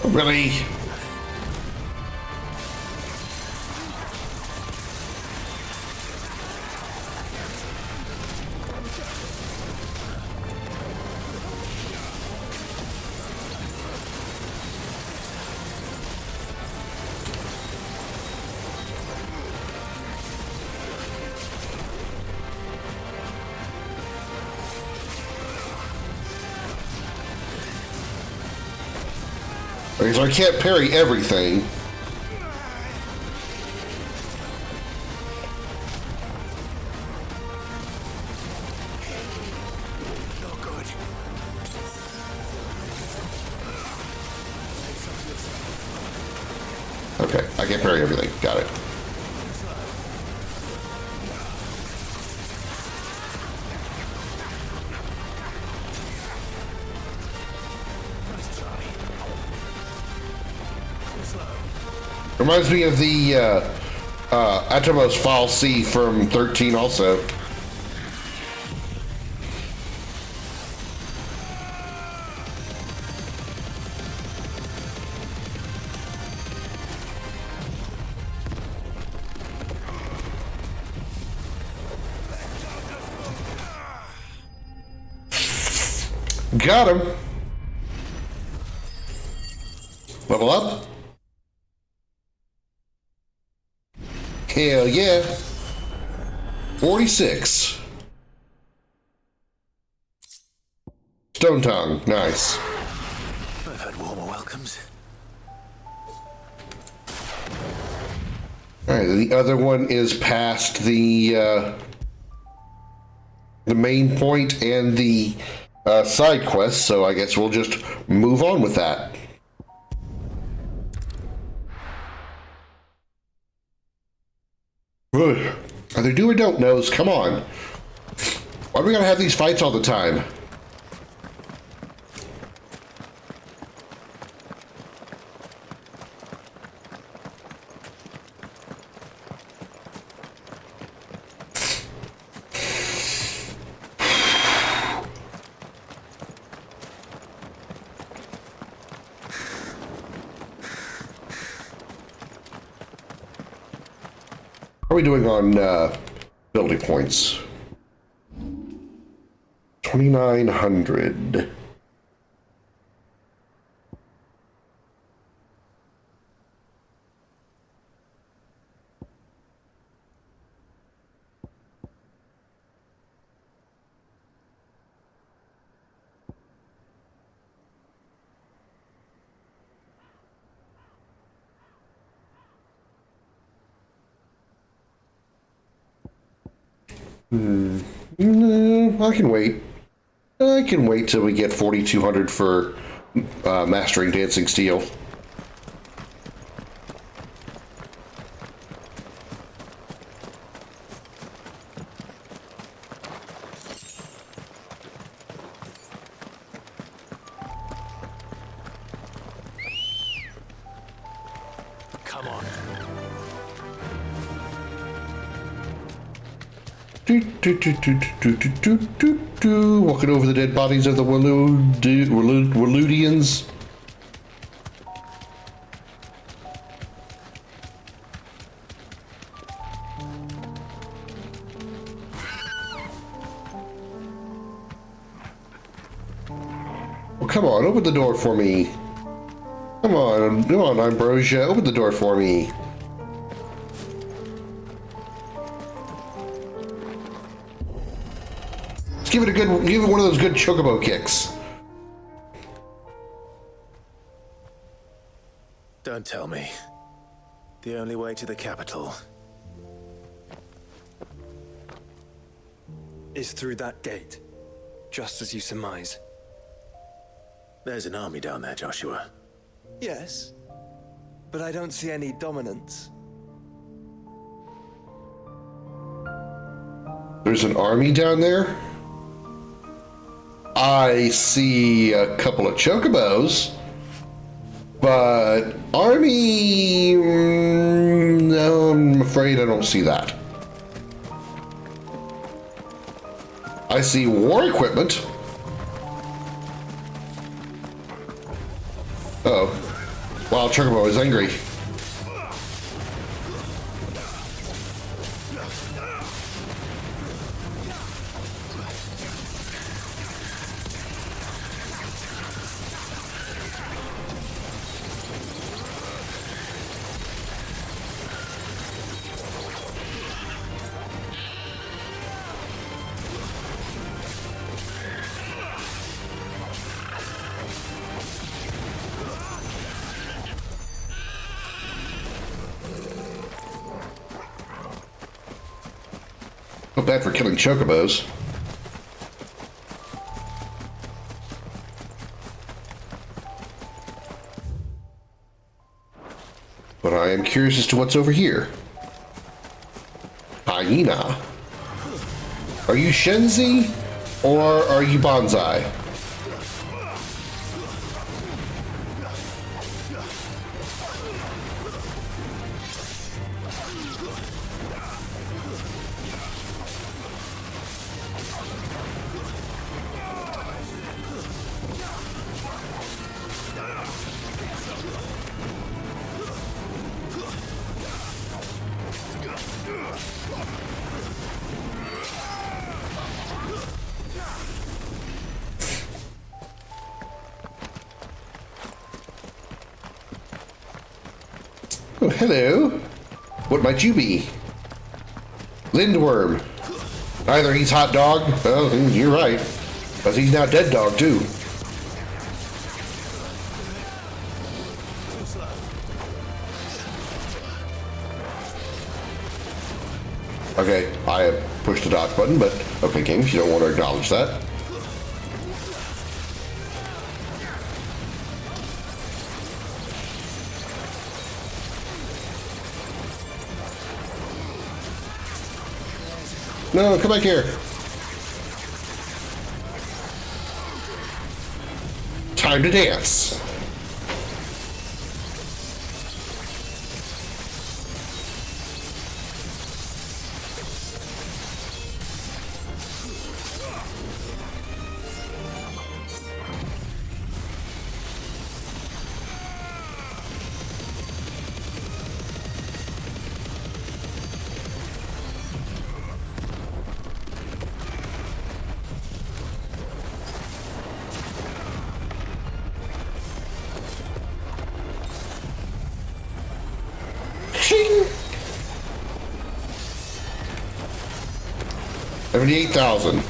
A: Really? Okay, so I can't parry everything.
C: Not good.
A: Okay, I can't parry everything. Got it.
C: Nice try. Slow.
A: Reminds me of the Atomos File C from 13 also. Got him. Level up. Hell yeah. 46. Stone Tongue. Nice.
C: I've had warmer welcomes.
A: All right, the other one is past the main point and the side quest, so I guess we'll just move on with that. Ugh. Either do or don't knows. Come on. Why do we gotta have these fights all the time? How are we doing on ability points? 2,900. No, I can wait. I can wait till we get 4,200 for mastering Dancing Steel.
C: Come on.
A: Walking over the dead bodies of the Waludians. Well, come on, open the door for me. Come on, Ambrosia, open the door for me. Give it one of those good chocobo kicks.
C: Don't tell me. The only way to the capital
G: is through that gate, just as you surmise.
C: There's an army down there, Joshua.
G: Yes, but I don't see any dominance.
A: There's an army down there? I see a couple of chocobos, but army, no, I'm afraid I don't see that. I see war equipment. Uh-oh. Wild Chocobo is angry. Not bad for killing chocobos. But I am curious as to what's over here. Hyena. Are you Shenzi or are you Bonsai? Oh, hello. What might you be? Lindworm. Either he's hot dog. Well, you're right. Because he's now dead dog, too. Okay, I have pushed the dodge button, but okay, games, you don't want to acknowledge that. No, come back here. Time to dance. Shing! 78,000.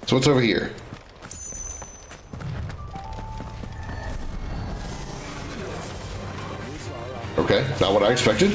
A: So what's over here? Okay, not what I expected.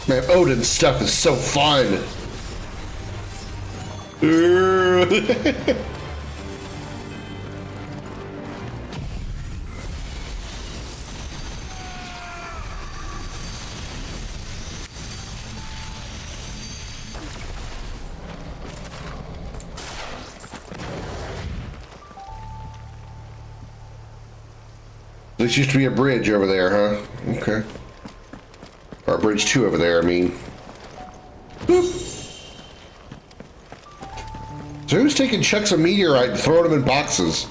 A: Man, Odin's stuff is so fun. This used to be a bridge over there, huh? Okay. Or bridge 2 over there, I mean. Boop. So who's taking chunks of meteorite and throwing them in boxes?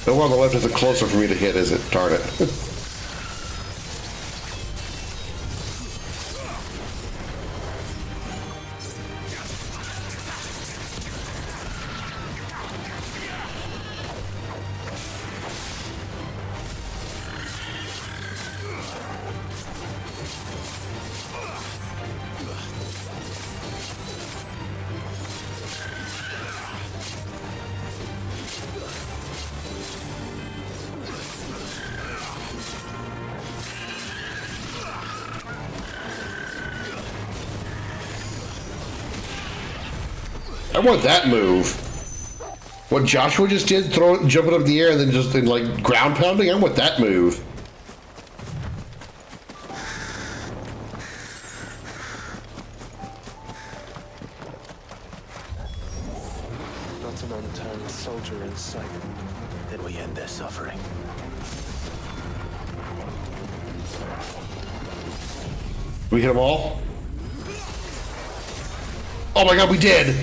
A: The one on the left isn't closer for me to hit, is it? Darn it. I want that move. What Joshua just did, jumping up in the air and then just like ground pounding, I want that move.
G: Not an unturned soldier in sight. Then we end their suffering.
A: We hit them all? Oh my god, we did!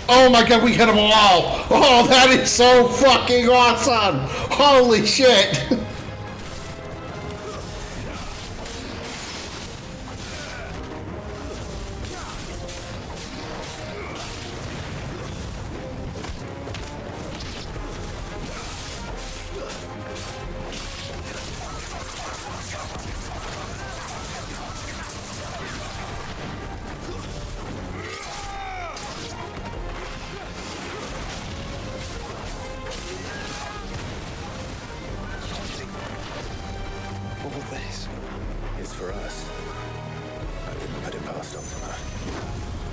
A: Oh my god, we hit them all! Oh, that is so fucking awesome! Holy shit!
G: All this is for us. I wouldn't put it past Optima.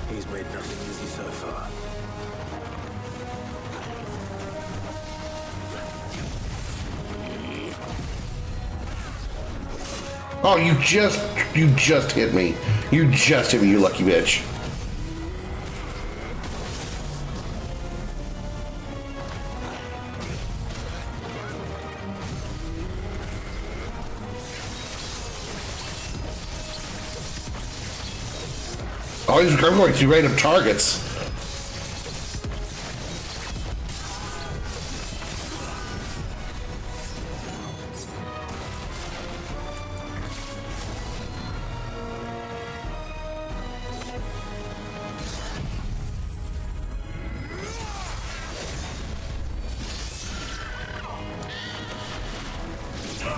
G: He's made nothing easy so far.
A: Oh, you just hit me. You just hit me, you lucky bitch. Oh, I'm going to random targets.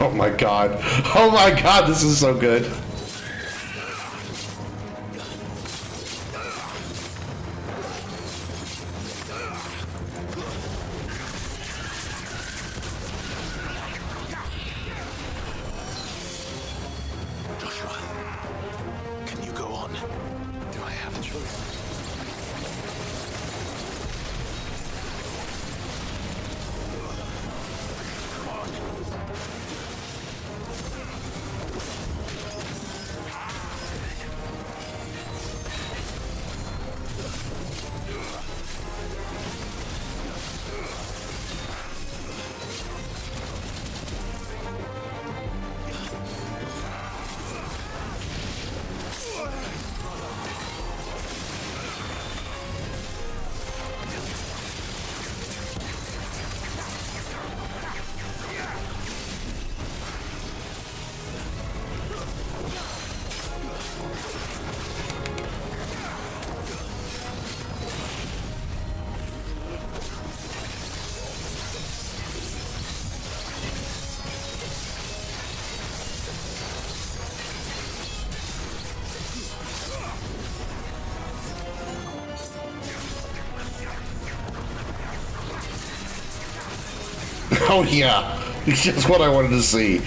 A: Oh my god. Oh my god, this is so good.
G: Joshua, can you go on?
F: Do I have a choice?
A: Oh yeah, it's just what I wanted to see.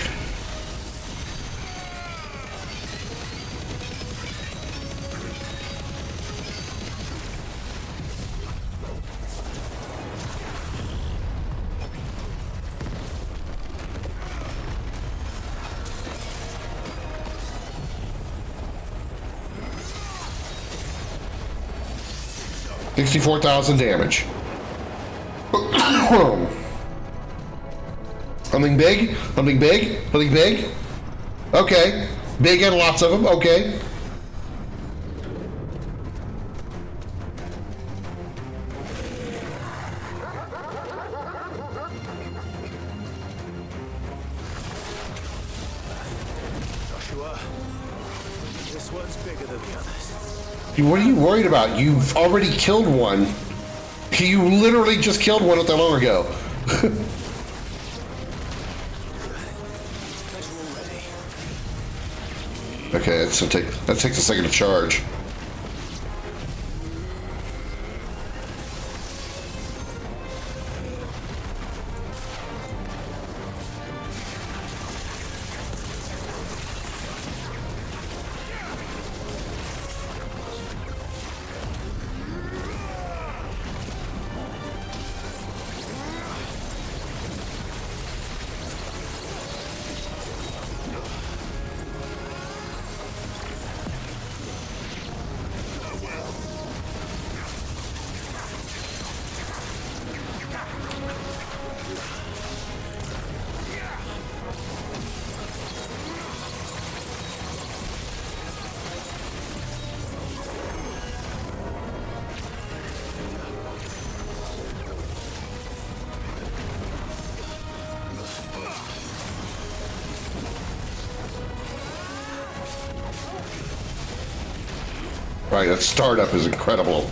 A: $64,000 damage. Something big? Something big? Something big? Okay. Big and lots of them. Okay.
C: One's bigger than the others.
A: What are you worried about? You've already killed one. You literally just killed one not that long ago. Okay, that takes a second to charge. Right, that startup is incredible.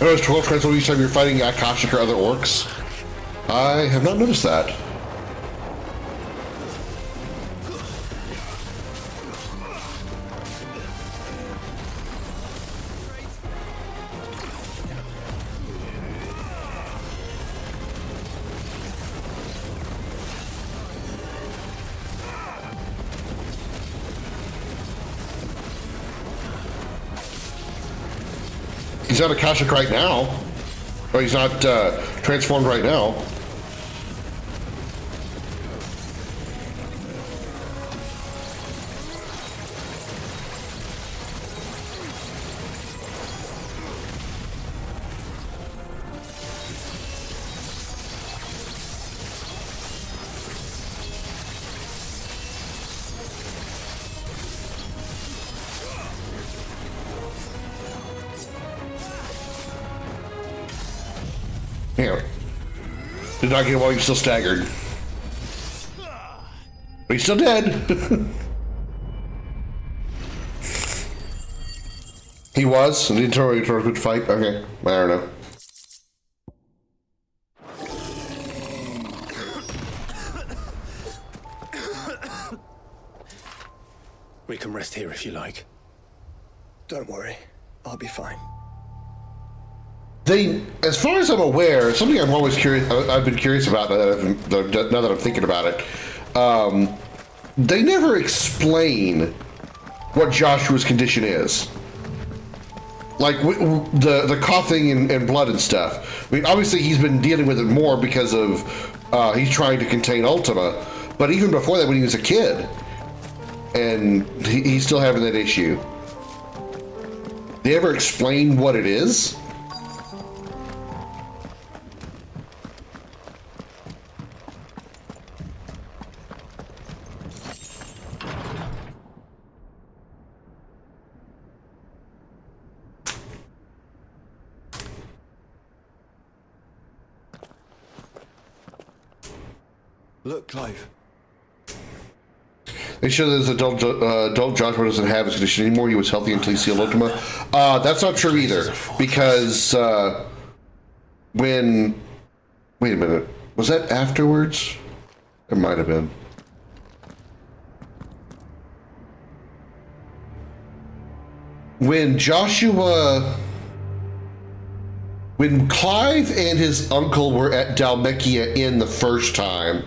A: I noticed 12 transform each time you're fighting Akashic or other orcs. I have not noticed that. He's not Akashic right now. Or he's not transformed right now. Here. Did not get while you're still staggered. But he's still dead. He was? And didn't throw a good fight? Okay. I don't know.
G: We can rest here if you like.
C: Don't worry. I'll be fine.
A: They, as far as I'm aware, something I'm always curious, I've been curious about now that I'm thinking about it. They never explain what Joshua's condition is. Like the coughing and blood and stuff. I mean, obviously he's been dealing with it more because of he's trying to contain Ultima. But even before that, when he was a kid, and he's still having that issue. They ever explain what it is?
C: Look, Clive.
A: They show that adult Joshua doesn't have his condition anymore. He was healthy until he sealed Ultima. That's not true either, because when... Wait a minute. Was that afterwards? It might have been. When Joshua When Clive and his uncle were at Dalmekia Inn the first time,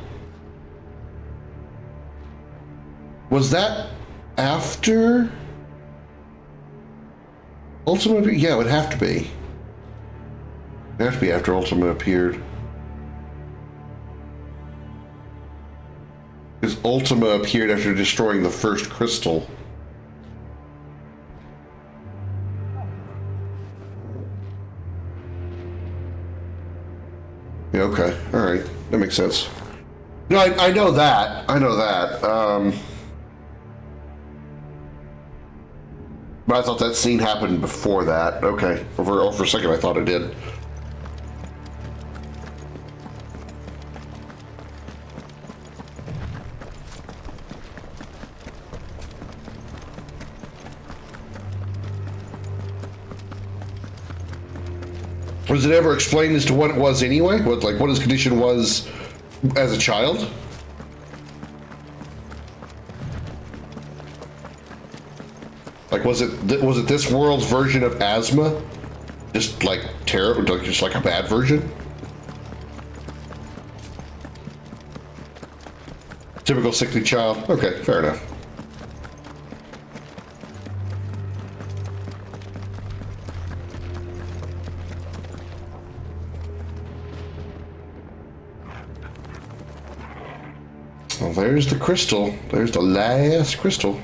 A: was that after Ultima? Yeah, it would have to be. It'd have to be after Ultima appeared. Because Ultima appeared after destroying the first crystal. Yeah, okay. All right. That makes sense. No, I know that. I know that. But I thought that scene happened before that. Okay. For a second, I thought it did. Was it ever explained as to what it was anyway? What his condition was as a child? Like, was it this world's version of asthma? Just like terrible, just like a bad version? Typical sickly child. Okay, fair enough. Well, there's the crystal. There's the last crystal.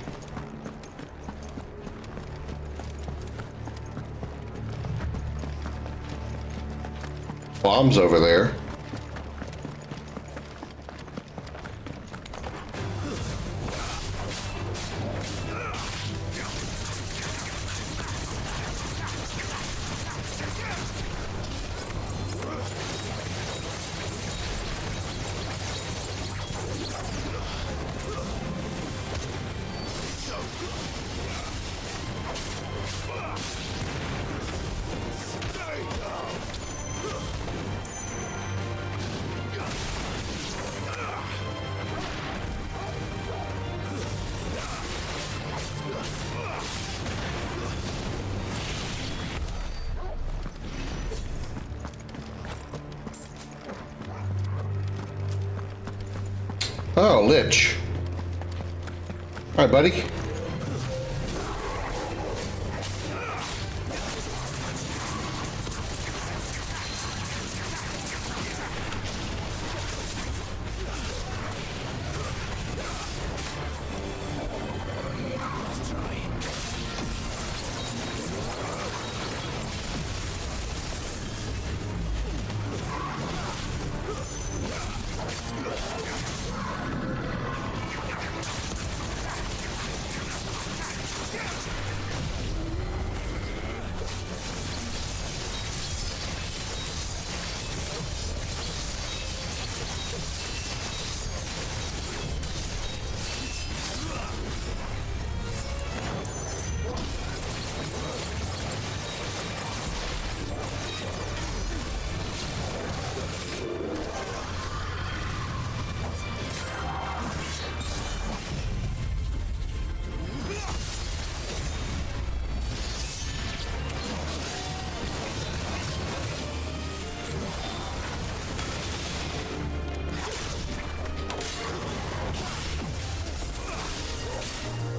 A: Bombs over there. Oh, Lich. All right, buddy.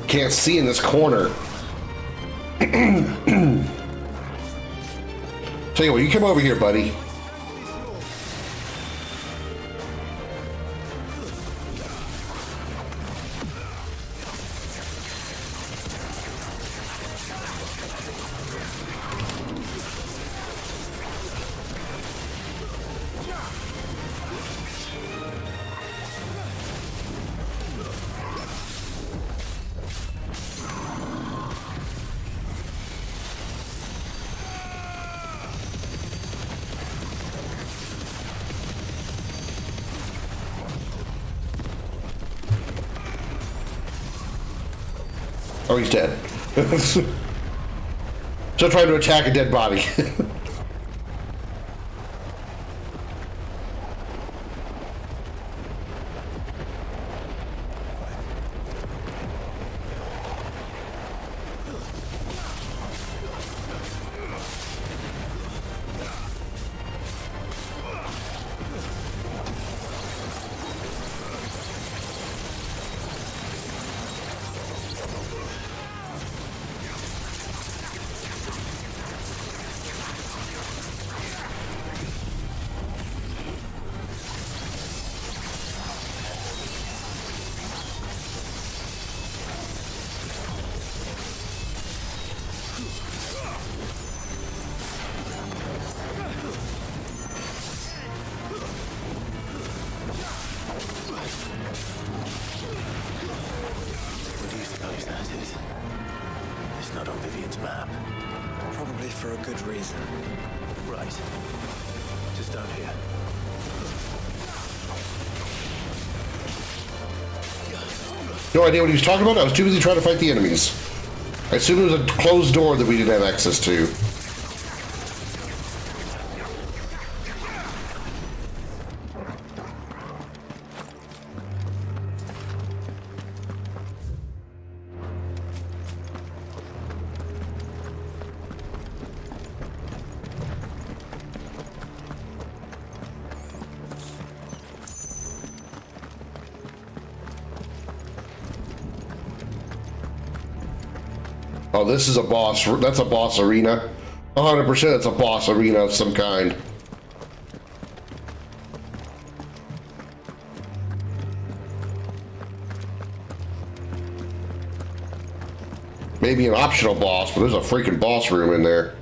A: Can't see in this corner. Tell you what, you come over here, buddy. Oh, he's dead. So trying to attack a dead body.
G: Kingdom's map.
C: Probably for a good reason.
G: Right. Just down here.
A: No idea what he was talking about. I was too busy trying to fight the enemies. I assumed it was a closed door that we didn't have access to. Oh, this is a boss. That's a boss arena. 100% it's a boss arena of some kind. Maybe an optional boss, but there's a freaking boss room in there.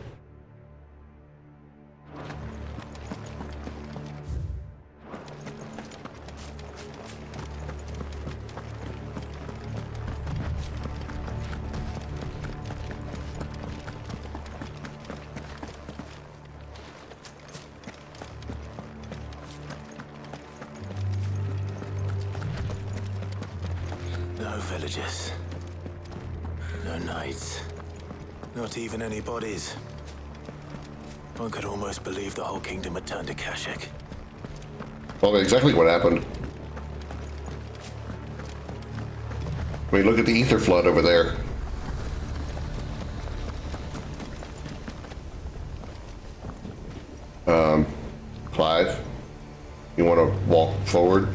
G: No villages. No knights. Not even any bodies. One could almost believe the whole kingdom had turned to Kashyyyk.
A: Well, exactly what happened. I mean, look at the ether flood over there. Clive, you want to walk forward?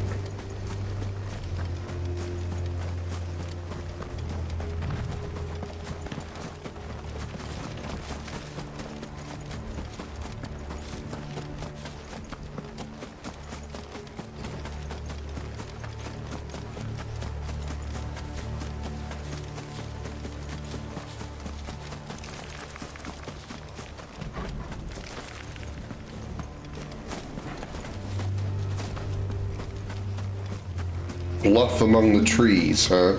A: Bluff among the trees, huh?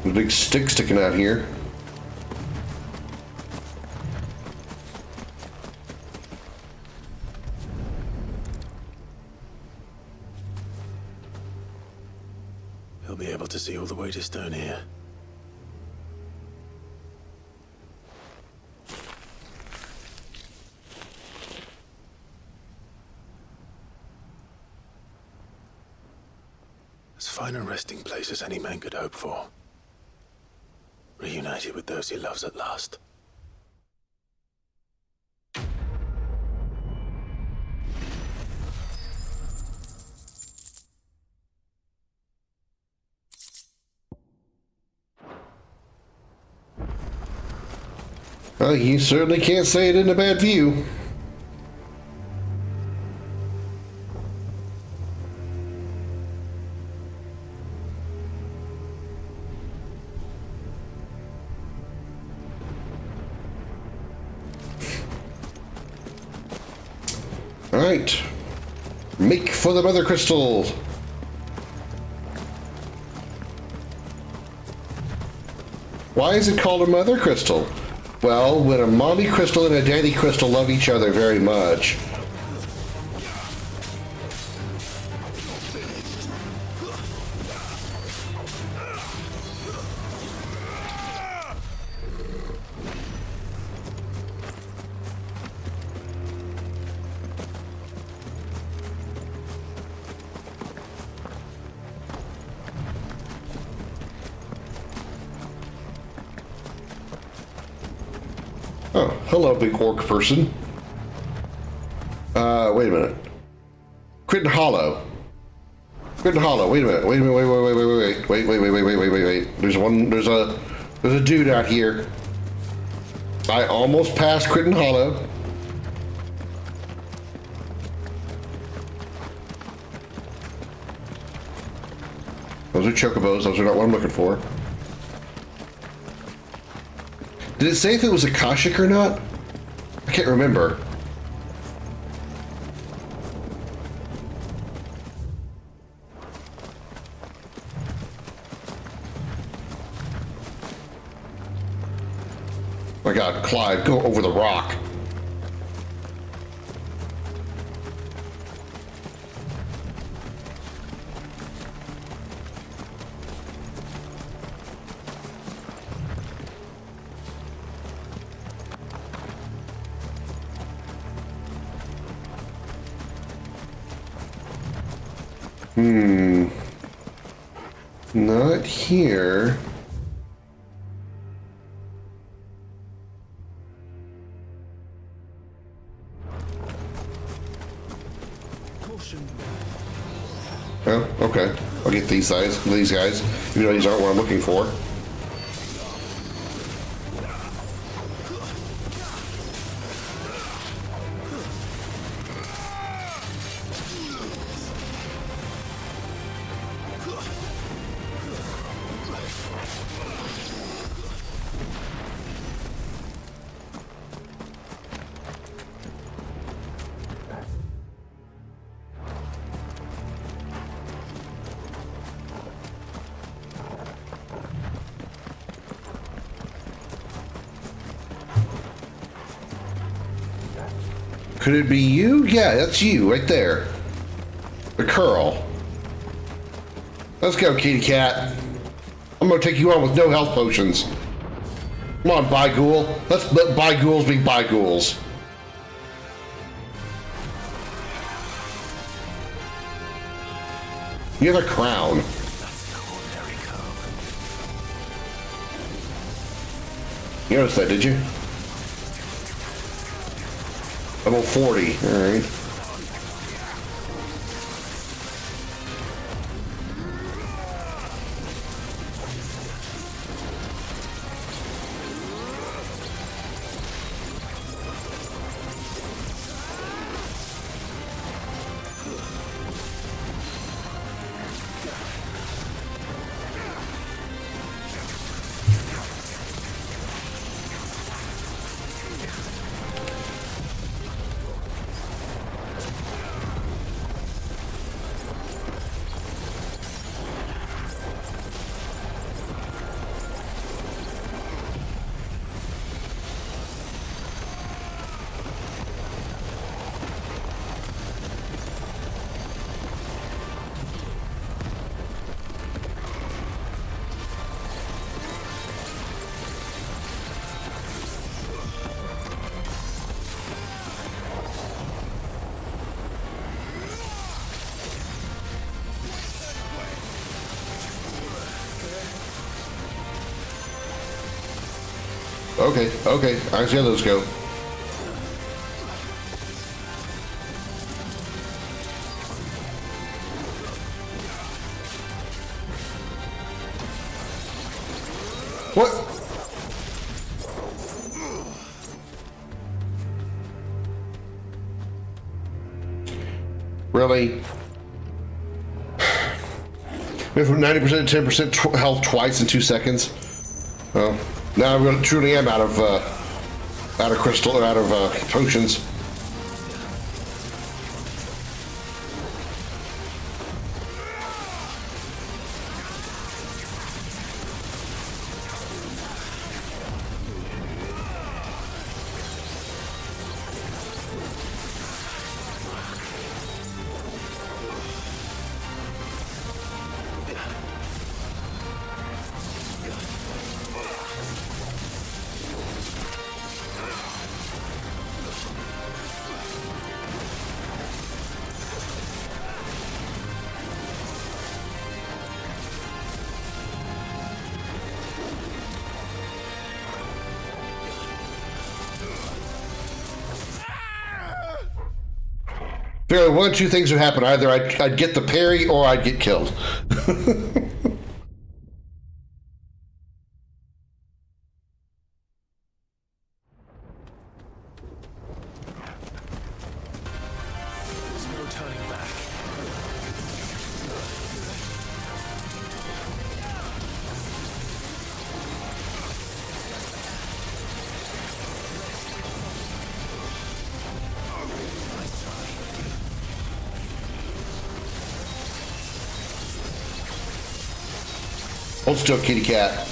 A: A big stick sticking out here.
G: He'll be able to see all the way to Stone here. As fine a resting place as any man could hope for. Reunited with those he loves at last.
A: Well, you certainly can't say it in a bad view. All right, make for the mother crystal. Why is it called a mother crystal? Well, when a mommy crystal and a daddy crystal love each other very much. Oh, hello, big orc person. Wait a minute. Crit Hollow. Crit Hollow. Wait a minute. Wait. There's a dude out here. I almost passed Crit Hollow. Those are chocobos. Those are not what I'm looking for. Did it say if it was a Kashyyyk or not? I can't remember. My God, Clive, go over the rock. Not here. Oh, okay. I'll get these guys, even though these aren't what I'm looking for. Could it be you? Yeah, that's you right there. The curl. Let's go, kitty cat. I'm gonna take you on with no health potions. Come on, Byghoul. Let's let Byghouls be Byghouls. You have a crown. You noticed that, did you? Level 40, alright. Okay, I see how those go. What? Really? Went from 90% to 10% health twice in 2 seconds. Well, now I truly am out of crystal, or out of potions. One of two things would happen. Either I'd get the parry or I'd get killed. Hold still, kitty cat.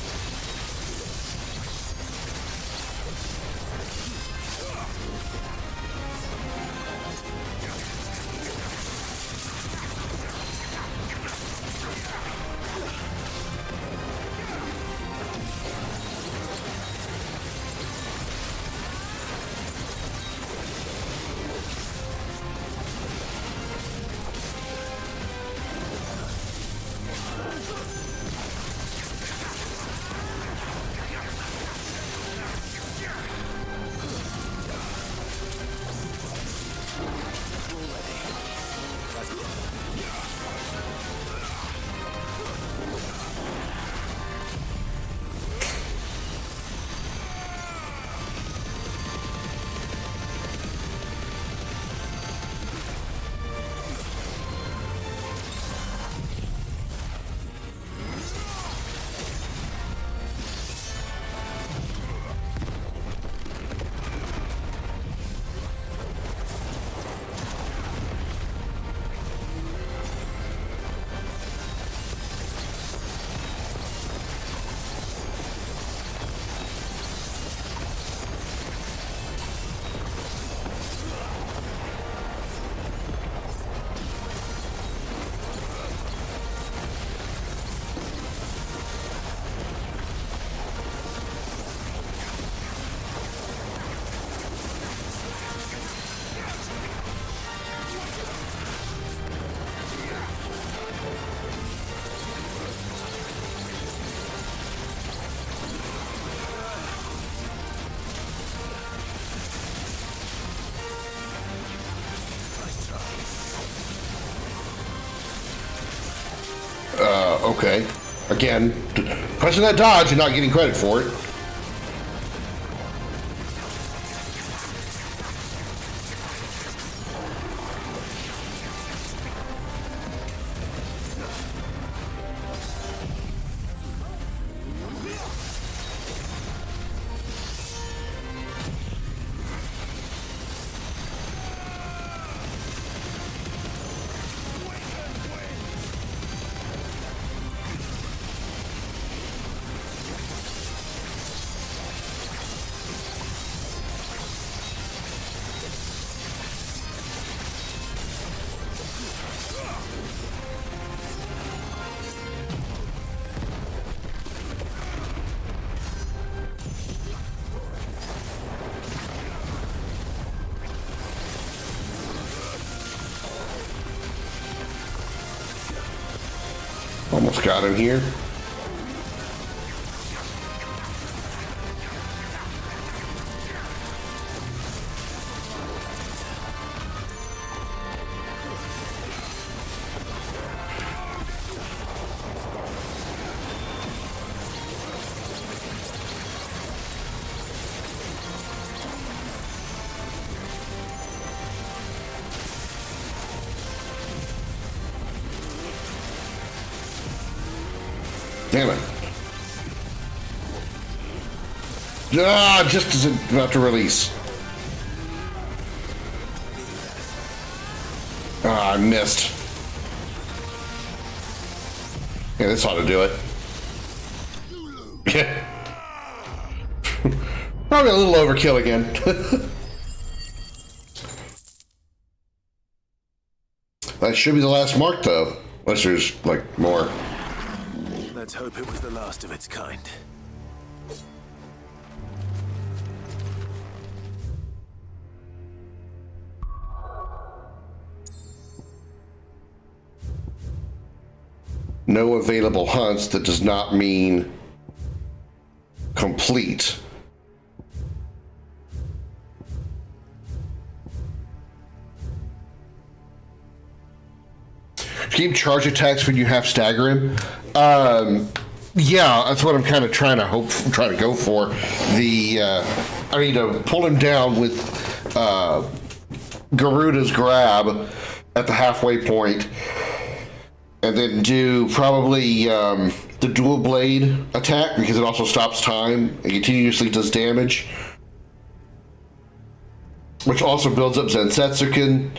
A: Okay. Again, pressing that dodge and not getting credit for it. Almost got him here. Damn it. Ah, just as it's about to release. Ah, I missed. Yeah, this ought to do it. Probably a little overkill again. That should be the last mark, though. Unless there's, like, more.
G: Let's hope it was the last of its kind.
A: No available hunts, that does not mean complete. Keep charge attacks when you have stagger him. Yeah, that's what I'm kind of trying to go for. I need to pull him down with Garuda's grab at the halfway point, and then do probably the dual blade attack, because it also stops time and continuously does damage, which also builds up Zensetsuken.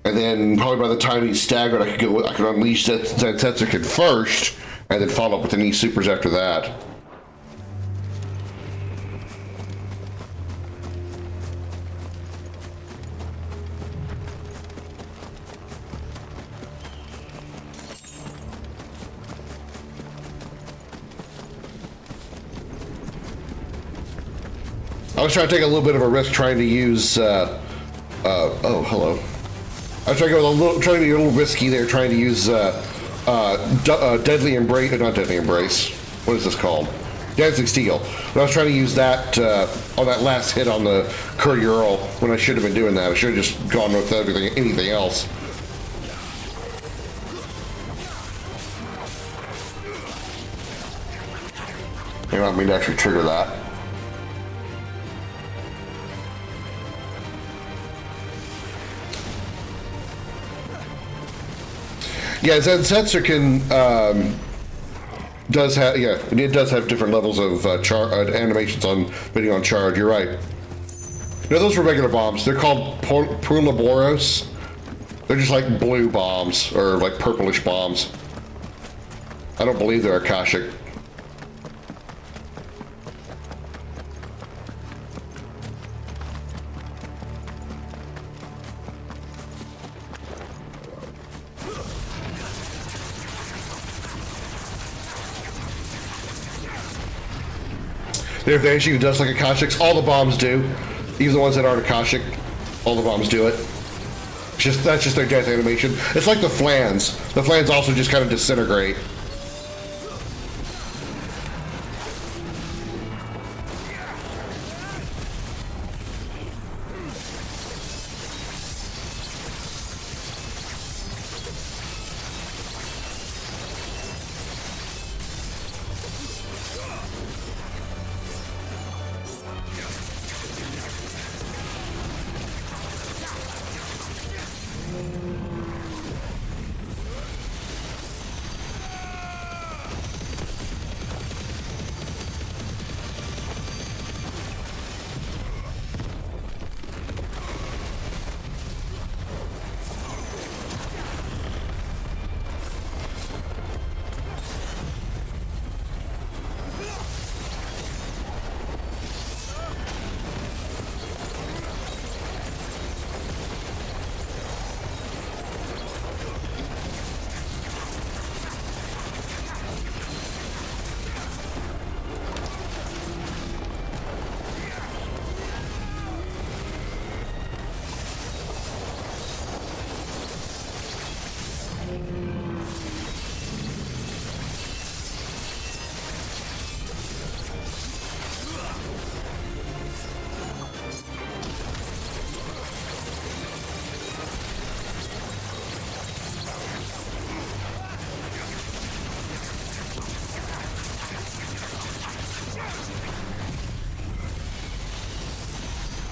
A: And then probably by the time he's staggered, I could unleash that Zensetsuken first, and then follow up with any supers after that. I was trying to take a little bit of a risk trying to use, oh, hello. I was trying to be a little risky there, trying to use, Deadly Embrace, not Deadly Embrace, what is this called? Dancing Steel. But I was trying to use that, on that last hit on the Courier Earl, when I should have been doing that. I should have just gone with anything else. I don't mean to actually trigger that. Yeah, Zensetzer can does have it does have different levels of animations on depending on charge. You're right. No, those were regular bombs. They're called Pruloboros. They're just like blue bombs or like purplish bombs. I don't believe they're Akashic. They're vanishing, who does like Akashics. All the bombs do. Even the ones that aren't Akashic, all the bombs do it. That's just their death animation. It's like the flans. The flans also just kind of disintegrate.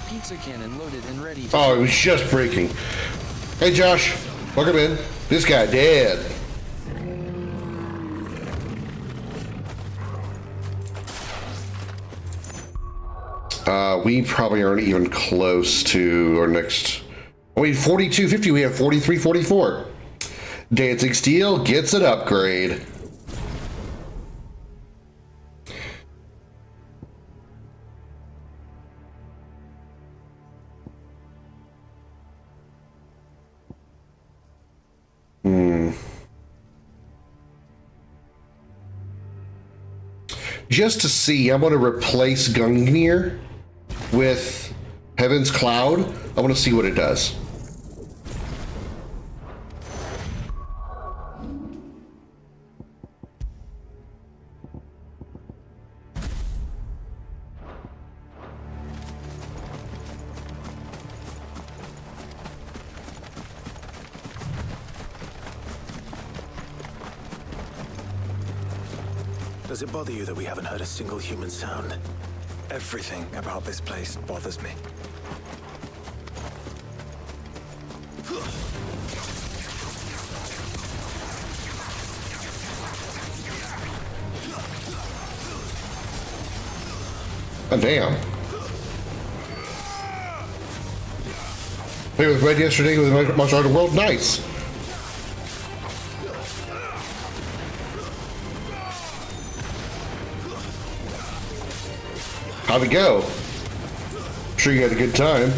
H: Pizza cannon loaded and ready.
A: Oh, it was just breaking. Hey, Josh, welcome in. This guy dead. We probably aren't even close to our next. Oh, we 4250. We have 4344. Dancing Steel gets an upgrade. Just to see, I'm going to replace Gungnir with Heaven's Cloud. I want to see what it does.
G: Does it bother you that we haven't heard a single human sound?
C: Everything about this place bothers me.
A: Oh, damn. Played with Red yesterday with Monster Hunter World. Nice. How'd it go? Sure you had a good time.